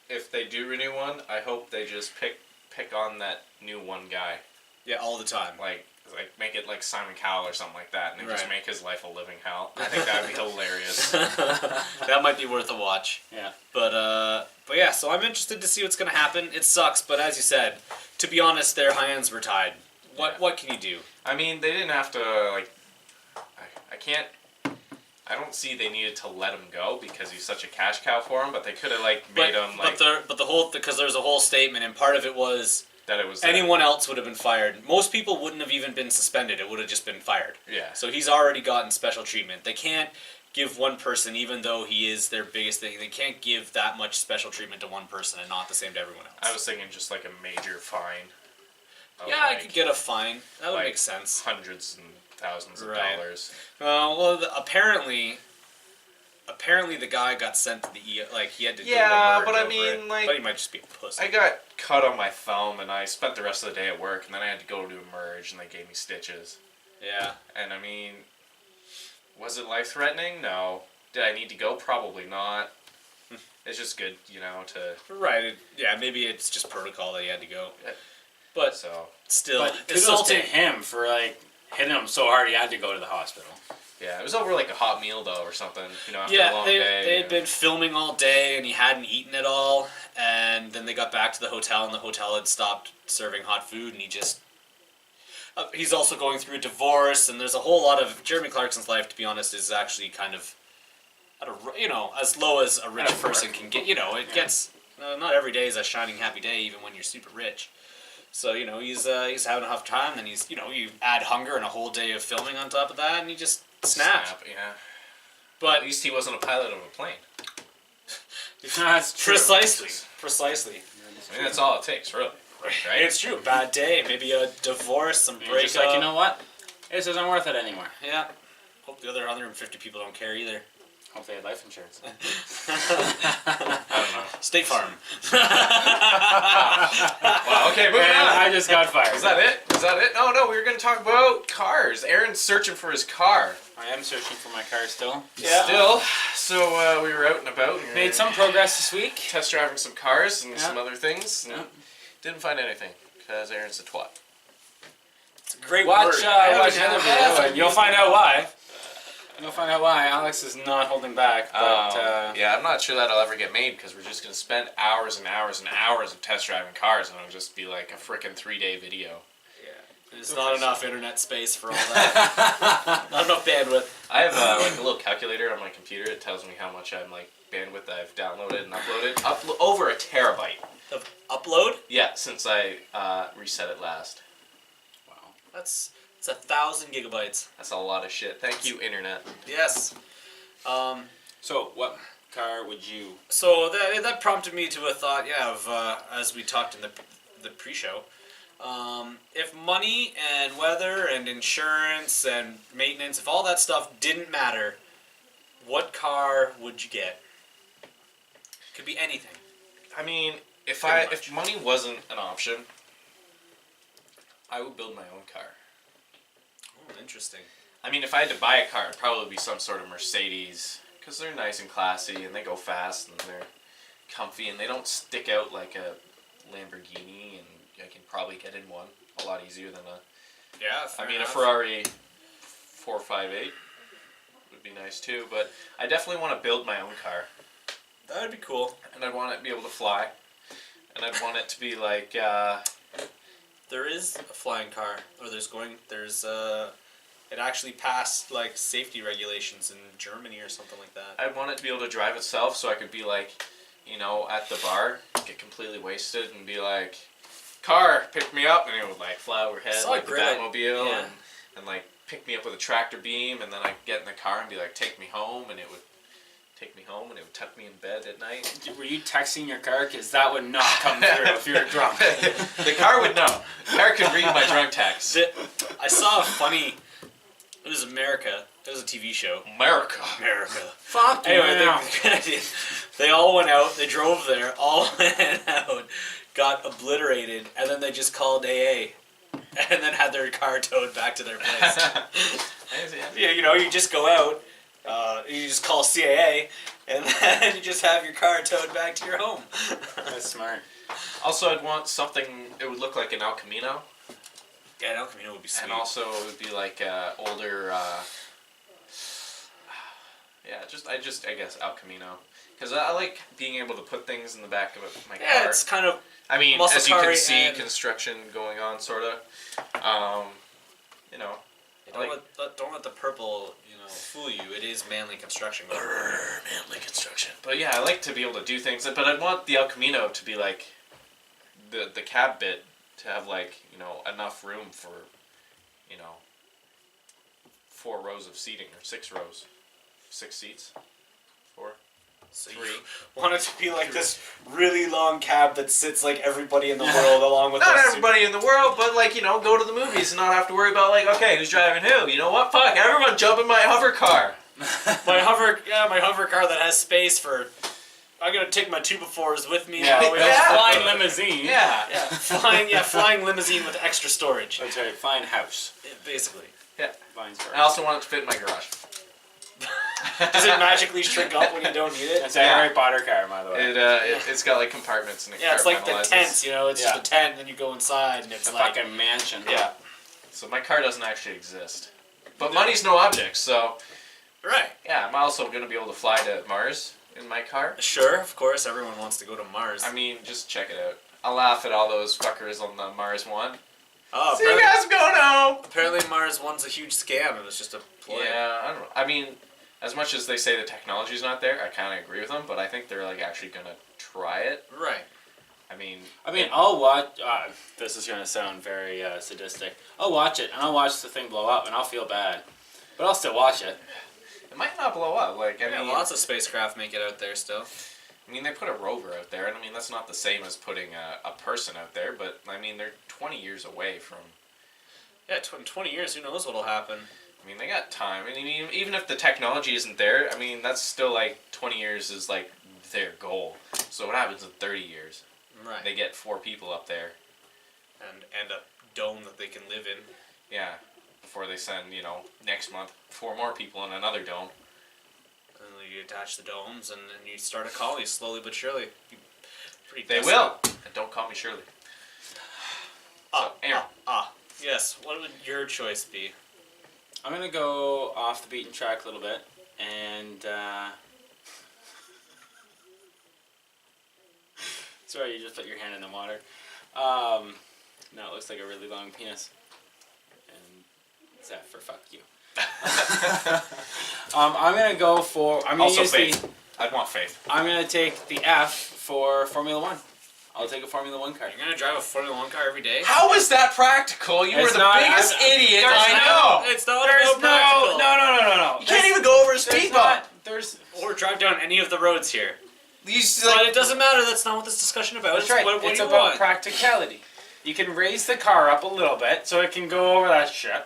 if they do renew one, I hope they just pick on that new one guy. Yeah, all the time. Like make it like Simon Cowell or something like that, and then just Right. make his life a living hell. I think that would be hilarious. That might be worth a watch. Yeah. But yeah, so I'm interested to see what's gonna happen. It sucks, but as you said, to be honest, their hands were tied. What can you do? I mean, they didn't have to like. I can't. I don't see they needed to let him go because he's such a cash cow for him, but they could have like made him like But the whole because there's a whole statement, and part of it was that it was anyone else would have been fired. Most people wouldn't have even been suspended. It would have just been fired. Yeah. So he's already gotten special treatment. They can't give one person, even though he is their biggest thing, they can't give that much special treatment to one person and not the same to everyone else. I was thinking just like a major fine. Of yeah, I like could get a fine. That would like make sense. Hundreds and thousands of Right. dollars. Apparently the guy got sent to the like he had to Yeah, do but a I merge over mean, it. like, but he might just be a pussy. I got cut on my thumb, and I spent the rest of the day at work, and then I had to go to Emerge, and they gave me stitches. Yeah. And I mean, was it life-threatening? No. Did I need to go? Probably not. It's just good, you know, to Right. Yeah. Maybe it's just protocol that he had to go. But so still, But kudos to insulting. him for like hitting him so hard he had to go to the hospital. yeah, it was over like a hot meal though or something, you know, after a Yeah, long they day. had been filming all day and he hadn't eaten at all. And then they got back to the hotel and the hotel had stopped serving hot food and he just. He's also going through a divorce and there's a whole lot of. Jeremy Clarkson's life, to be honest, is actually kind of. As low as a rich person can get. You know, it gets. Not every day is a shining happy day, even when you're super rich. So, he's having a tough time, and you add hunger and a whole day of filming on top of that, and he just snapped. Yeah. But At least he wasn't a pilot of a plane. That's true. Precisely. I mean, that's all it takes, really. Right? It's true. Bad day, maybe a divorce, some You're breakup. just like, you know what? This isn't worth it anymore. Yeah. Hope the other 150 people don't care either. Hope they had life insurance. I don't know. State Farm. Wow, okay, moving And on. I just got fired. Is that it? Is that it? No, we were going to talk about cars. Aaron's searching for his car. I am searching for my car still. Yeah. Still. So we were out and about. And Made some progress this week. test driving some cars and Yeah. some other things. And Yeah. didn't find anything because Aaron's a twat. It's a great Watch, word. watch the other video and you'll find out why. You'll find out why. Alex is not holding back, but Yeah, I'm not sure that'll ever get made because we're just going to spend hours and hours and hours of test driving cars and it'll just be like a frickin' 3-day video. There's not enough internet space for all that. Not enough bandwidth. I have like a little calculator on my computer. It tells me how much I'm like bandwidth I've downloaded and uploaded. Over a terabyte. Of upload? Yeah, since I reset it last. wow. It's 1,000 gigabytes. That's a lot of shit. Thank you, internet. Yes. So, what car would you? So that prompted me to a thought, of as we talked in the pre-show, if money and weather and insurance and maintenance, if all that stuff didn't matter, what car would you get? Could be anything. I mean, if Pretty much. if money wasn't an option, I would build my own car. Oh, interesting. I mean, if I had to buy a car, it'd probably be some sort of Mercedes, because they're nice and classy, and they go fast, and they're comfy, and they don't stick out like a Lamborghini, and I can probably get in one a lot easier than a... Yeah, I mean, a Ferrari 458 would be nice too, but I definitely want to build my own car, That would be cool. and I'd want it to be able to fly, and I'd want it to be like... There is a flying car, or it actually passed like safety regulations in Germany or something like that. I'd want it to be able to drive itself, so I could be like, at the bar, get completely wasted, and be like, car, pick me up, and it would like fly overhead Saw like a the great Batmobile, yeah. and like pick me up with a tractor beam, and then I'd get in the car and be like, take me home, and it would take me home, and it would tuck me in bed at night. Were you texting your car? Because that would not come through if you were drunk. The car would know. The car could read my drunk text. I saw a funny. It was America. It was a TV show. America. Fuck Anyway, you. they all went out. They drove there. All went out. Got obliterated, and then they just called AA, and then had their car towed back to their place. Yeah, you just go out. You just call CAA, and then you just have your car towed back to your home. That's smart. Also, I'd want something, it would look like an El Camino, Yeah, an El Camino would be sweet. and also it would be like older, I guess El Camino. Because I like being able to put things in the back of my car. Yeah, it's kind of. I mean, muscle as you can car see, and- construction going on, sort of. Don't let the purple, fool you. It is manly construction. Manly construction. But yeah, I like to be able to do things. But I'd want the El Camino to be like the cab bit to have like enough room for 4 rows of seating or 6 rows, 6 seats, 4. So 3. you want it to be like this really long cab that sits like everybody in the world along with Not us. everybody in the world, but like go to the movies and not have to worry about like, okay, who's driving who? You know what? Fuck, everyone jump in my hover car. My hover car that has space for. I'm gonna take my 2x4s with me. Yeah, while we yeah. go. Flying limousine. Yeah. Flying limousine with extra storage. That's right. Flying house. Basically. Yeah. Flying I also want it to fit in my garage. Does it magically shrink up when you don't need it? It's a Harry Potter car, by the way. It's got like compartments and it Yeah, it's like the compartmentalizes. tents, you know, it's just a tent, and then you go inside, and it's It's a like... fucking mansion. Yeah. So my car doesn't actually exist. But money's no object, so Right. yeah, I'm also going to be able to fly to Mars in my car. Sure, of course, everyone wants to go to Mars. I mean, just check it out. I'll laugh at all those fuckers on the Mars one. Oh, See you guys going home! apparently Mars one's a huge scam. It was just a ploy. Yeah, I don't know. I mean, as much as they say the technology's not there, I kind of agree with them, but I think they're like actually going to try it. Right. I mean, I'll watch. This is gonna sound very sadistic. I'll watch it, and I'll watch the thing blow up, and I'll feel bad, but I'll still watch it. it might not blow up. Like, I mean, lots of spacecraft make it out there still. I mean, they put a rover out there, and I mean, that's not the same as putting a person out there, but I mean, they're 20 years away from... Yeah, in 20 years, who knows what'll happen. I mean, they got time. I mean, even if the technology isn't there, I mean, that's still like 20 years is like their goal. So what happens in 30 years? Right. They get 4 people up there. And a dome that they can live in. Yeah. Before they send, next month, 4 more people in another dome. And then you attach the domes, and then you start a colony slowly but surely. Pretty They decent. will. And don't call me Shirley. So, Aaron. Yes, what would your choice be? I'm gonna go off the beaten track a little bit, and sorry, you just put your hand in the water. No, it looks like a really long penis. And it's that for fuck you. I'm gonna go for. I'm gonna Also use Faith. I'd want Faith. I'm gonna take the F for Formula One. I'll take a Formula One car. You're gonna drive a Formula One car every day? How is that practical? You It's were the not- biggest idiot I know. It's not There's about practical. no. You can't even go over a speed bump. Or drive down any of the roads here. These, But it doesn't matter. That's not what this discussion about. That's right. What It's do you about want? practicality. You can raise the car up a little bit so it can go over that shit.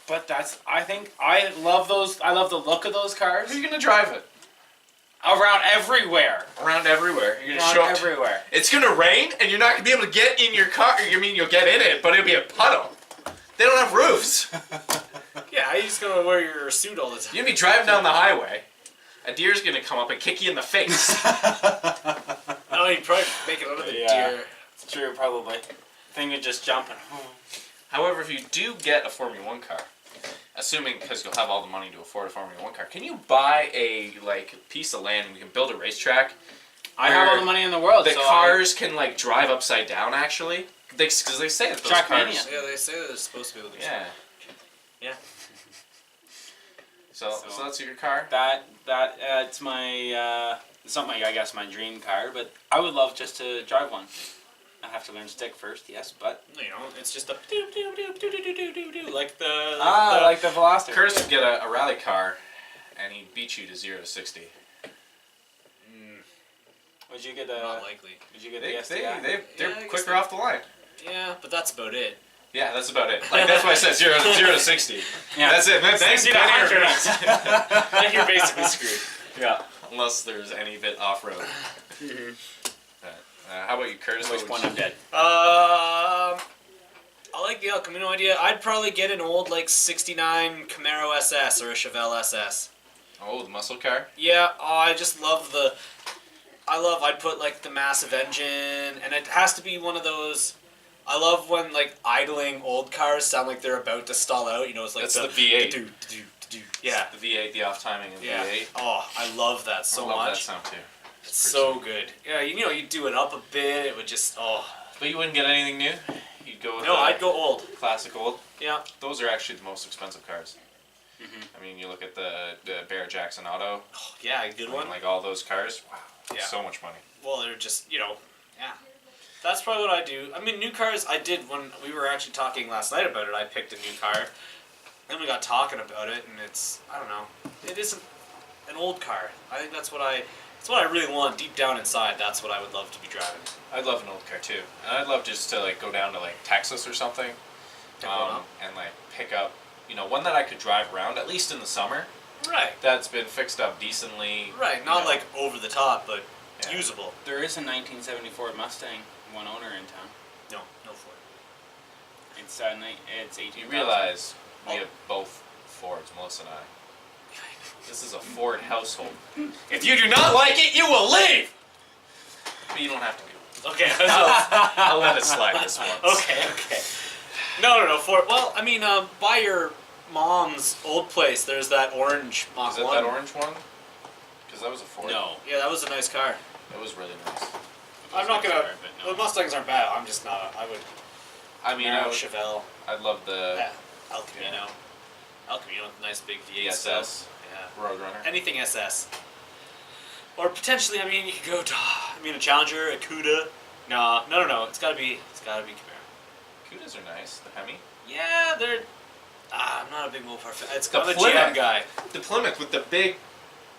But I love those. I love the look of those cars. How are you gonna drive it? Around everywhere. Around everywhere. You're gonna Around show up. everywhere. It's gonna rain, and you're not gonna be able to get in your car. I mean, you'll get in it, but it'll be a puddle. They don't have roofs. Yeah, you just gonna wear your suit all the time. You're gonna be driving down the highway. A deer's gonna come up and kick you in the face. No, you'd probably make it out of the Yeah. deer. It's true, probably. Thing would just jump and. However, if you do get a Formula One car, assuming because you'll have all the money to afford a Formula One car, can you buy a piece of land and we can build a racetrack? I have all the money in the world. The so cars can drive upside down actually, because they say that those Trackmania. cars. Yeah, they say that they're supposed to be able to do Yeah. Yeah. So that's your car. It's my it's not my my dream car, but I would love just to drive one. I have to learn stick first, yes, but it's just a doop doop doop doop doop doop doop doop like the like the Veloster. Kurtis would get a rally car, and he'd beat you to 0 to 60. Would you get not likely. Would you get They're the STI? I guess quicker off the line. Yeah, but that's about it. Yeah, that's about it. That's why I said 0 to 60. Yeah. That's it. That's 60 to 100. Then you're basically screwed. Yeah. Unless there's any bit off road. How about you, Kurtis? At which point I'm dead. I like the El Camino idea. I'd probably get an old 69 Camaro SS or a Chevelle SS. Oh, the muscle car. Yeah, I just love I'd put the massive engine, and it has to be one of those. I love when idling old cars sound like they're about to stall out. It's like That's the V8. Yeah. The V8, the off timing of the Yeah. V8. Oh, I love that so I love much. that sound too. It's so good. Yeah, you do it up a bit, it would just But you wouldn't get anything new. You'd go with No, I'd go old. classic old. Yeah. Those are actually the most expensive cars. I mean, you look at the Bear Jackson Auto. Oh, yeah, a good one. All those cars. Wow. Yeah. So much money. Well, they're just, yeah. That's probably what I do. I mean, new cars, I did when we were actually talking last night about it. I picked a new car. Then we got talking about it, and it's, I don't know. It isn't an old car. I think that's what I really want deep down inside. That's what I would love to be driving. I'd love an old car too. And I'd love just to go down to Texas or something. Pick one up. And pick up, one that I could drive around, at least in the summer. Right. That's been fixed up decently. Right. Not over the top, but Yeah. usable. There is a 1974 Mustang, one owner in town. No Ford. It's 18. You realize we have both Fords, Melissa and I. This is a Ford household. If you do not like it, you will leave! But you don't have to do it. Okay. I'll let it slide this once. Okay. No. Well, I mean, by your mom's old place, there's that orange Mach Is it 1. that orange one? Because that was a Ford. No. Yeah, that was a nice car. It was really nice. I'm not gonna. Sorry, but no. The Mustangs aren't bad. I'm just not. I would. I mean, Camaro, Chevelle. I'd love the Yeah. El Camino. El Camino with a nice big V8 ESS still. Yeah. Roadrunner. Anything SS. Or potentially, I mean, you could go to, a Challenger, a Cuda. No. It's gotta be Camaro. Cudas are nice. The Hemi. Yeah, they're. I'm not a big Mopar fan. The I'm a Plymouth. GM guy. The Plymouth with the big.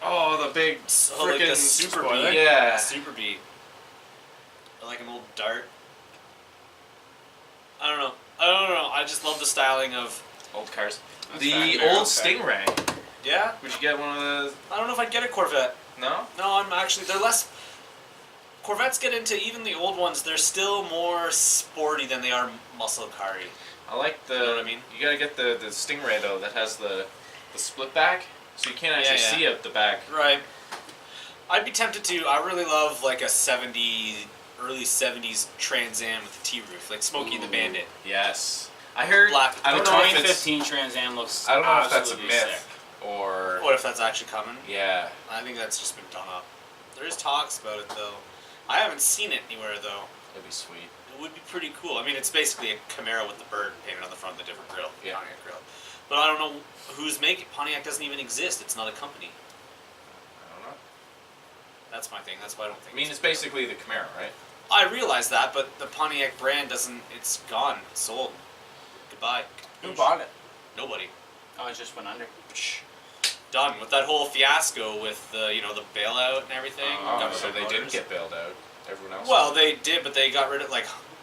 Oh, the big So like the frickin' Super spoiler. B. Yeah. Super B. Or like an old Dart. I don't know. I just love the styling of. Old cars. That's The fair. old Okay. Stingray. Yeah. Would you get one of the? I don't know if I'd get a Corvette. No. No, I'm actually. They're less. Corvettes get into even the old ones. They're still more sporty than they are muscle car-y. I like the. You know what I mean? You gotta get the Stingray though that has the split back, so you can't actually Yeah. see out the back. Right. I'd be tempted to. I really love like a early 70s Trans Am with a T-roof, like Smokey and the Ooh. Bandit. Yes. I heard. Black. I don't The know if it's. 2015 Trans Am looks I don't know if that's a absolutely myth sick. or. What if that's actually coming? Yeah. I think that's just been done up. There is talks about it though. I haven't seen it anywhere though. That'd be sweet. It would be pretty cool. I mean, it's basically a Camaro with the bird painted on the front of the different grill. Yeah. Pontiac grill. But I don't know who's making Pontiac. Doesn't even exist. It's not a company. I don't know. That's my thing. That's why I don't think. I mean, it's basically the Camaro, right? I realize that, but the Pontiac brand doesn't. It's gone. It's sold. Goodbye. Who bought it? Nobody. Oh, it just went under. Psh. Done with that whole fiasco with the the bailout and everything. Oh, Government so they didn't Motors. get bailed out. Everyone else. Well, they did, but they got rid of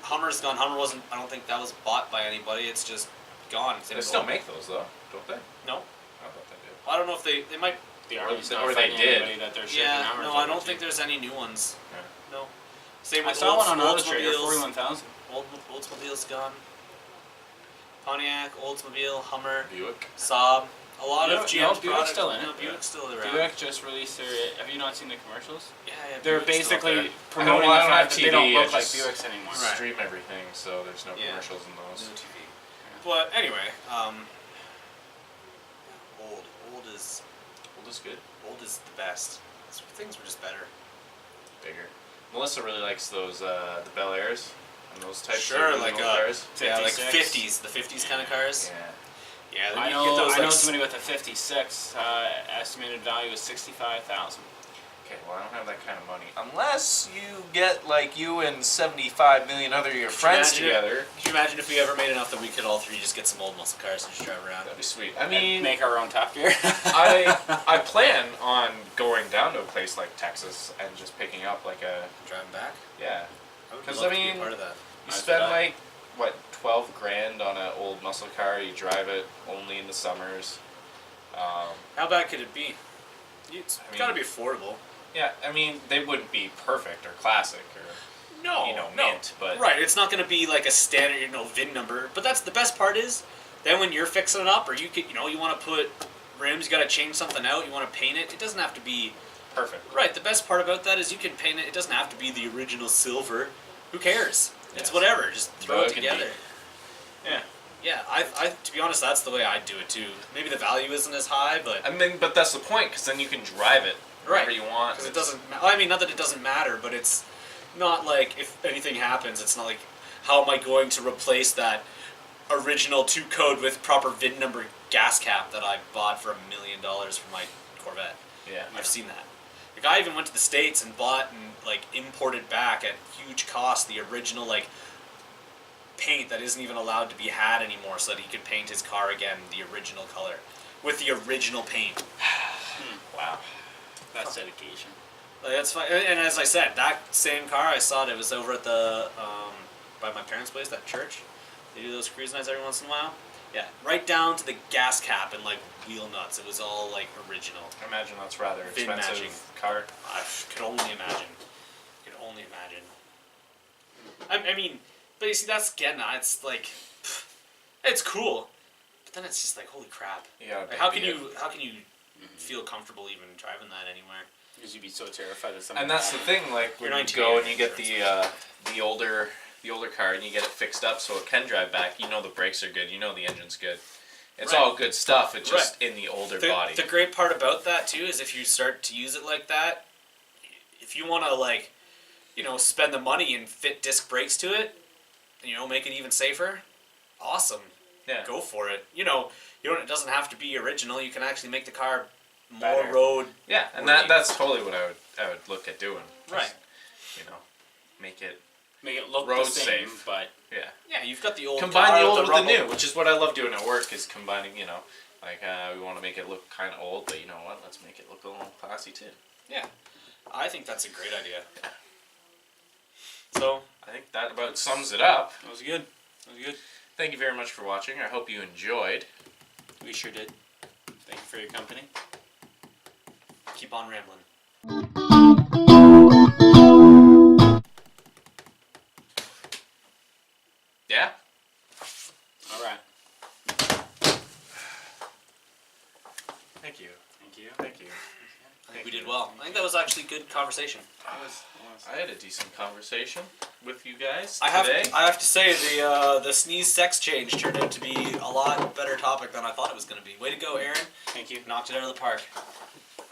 Hummer's gone. Hummer wasn't. I don't think that was bought by anybody. It's just gone. Same They with still Old- make those though, don't they? No, I thought they did. I don't know if they might. The Or Army's they- not or they fighting did. anybody that they're shipping Yeah, Hummers no, I over don't to. think there's any new ones. Yeah. No. Same I with saw one on Olds- AutoTrader, Oldsmobiles. 41,000. Oldsmobile's gone. Pontiac, Oldsmobile, Hummer, Buick. Saab. A lot of No, GM Buick's products. still in it. No, Buick's still around. Buick just released their. Have you not seen the commercials? Yeah, They're Buick's still basically out there. promoting I the don't fact have that TV, they don't I look like just- Buicks anymore. Right. Stream everything, so there's no Yeah. commercials in those. No TV. But anyway, old is Old is good. the best. Things were just better. Bigger. Melissa really likes those the Bel Airs and those types Sure, of like original cars. Yeah, like 56. the 50s kind of cars. Yeah. Yeah, then I you know. get those I like know somebody with a 56. Estimated value is 65,000. Okay, well I don't have that kind of money. Unless you get like you and 75 million other of your friends imagine it? together. Could you imagine if we ever made enough that we could all three just get some old muscle cars and just drive around? That'd be sweet. I And mean, make our own Top Gear. I plan on going down to a place like Texas and just picking up like a Driving back? yeah. I would 'Cause, love I to be mean, a part of that. You Nice spend for that. like what 12 grand on an old muscle car. You drive it only in the summers. How bad could it be? It's I mean- got to be affordable. Yeah, I mean they wouldn't be perfect or classic or No, mint, but right. It's not going to be like a standard, VIN number. But that's the best part is, then when you're fixing it up, or you could, you want to put rims, you got to change something out, you want to paint it. It doesn't have to be perfect. right. The best part about that is you can paint it. It doesn't have to be the original silver. Who cares? It's Yes. whatever. Just throw it Burgundy. together. Yeah. Yeah, I to be honest, that's the way I do it too. Maybe the value isn't as high, but I mean, but that's the point, because then you can drive it wherever you want. because it doesn't. I mean, not that it doesn't matter, but it's not like if anything happens, it's not like how am I going to replace that original 2 code with proper VIN number gas cap that I bought for $1 million for my Corvette. Yeah. I've seen that. Like I even went to the States and bought and like imported back at huge cost the original like paint that isn't even allowed to be had anymore, so that he could paint his car again the original color with the original paint. Wow. That's dedication. Like, that's fine. And as I said, that same car I saw it. It was over at the by my parents' place, that church. They do those cruise nights every once in a while. Yeah, right down to the gas cap and like wheel nuts. It was all like original. I imagine that's rather Fin expensive matching. car. I could only imagine. I mean, but you see, that's getting at. It's like, it's cool, but then it's just like, holy crap. Yeah. Like, how can you feel comfortable even driving that anywhere. Because you'd be so terrified of something. And that's the thing, like when You're you 19 go years and you get insurance. the older car and you get it fixed up so it can drive back. You know the brakes are good. You know the engine's good. It's Right. all good stuff. It's just in the older body. The great part about that too is if you start to use it like that, if you want to like, spend the money and fit disc brakes to it, make it even safer, awesome. Yeah. Go for it. It doesn't have to be original. You can actually make the car more Better. road. Yeah, and Right. that's totally what I would look at doing. Right. Make it Make it look road the same, safe. but yeah. Yeah, you've got the old Combine car the old with the rumble. new, which is what I love doing at work. Is combining, like we want to make it look kind of old, but you know what? Let's make it look a little classy too. Yeah, I think that's a great idea. So I think that about sums it up. that was good. That was good. Thank you very much for watching. I hope you enjoyed. We sure did. Thank you for your company. keep on rambling. Yeah? All right. Thank you. Thank you. Thank you. I think we did well. I think that was actually good conversation. I had a decent conversation with you guys I today. have to say the sneeze sex change turned out to be a lot better topic than I thought it was going to be. Way to go, Aaron. Thank you. Knocked it out of the park.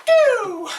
Ew!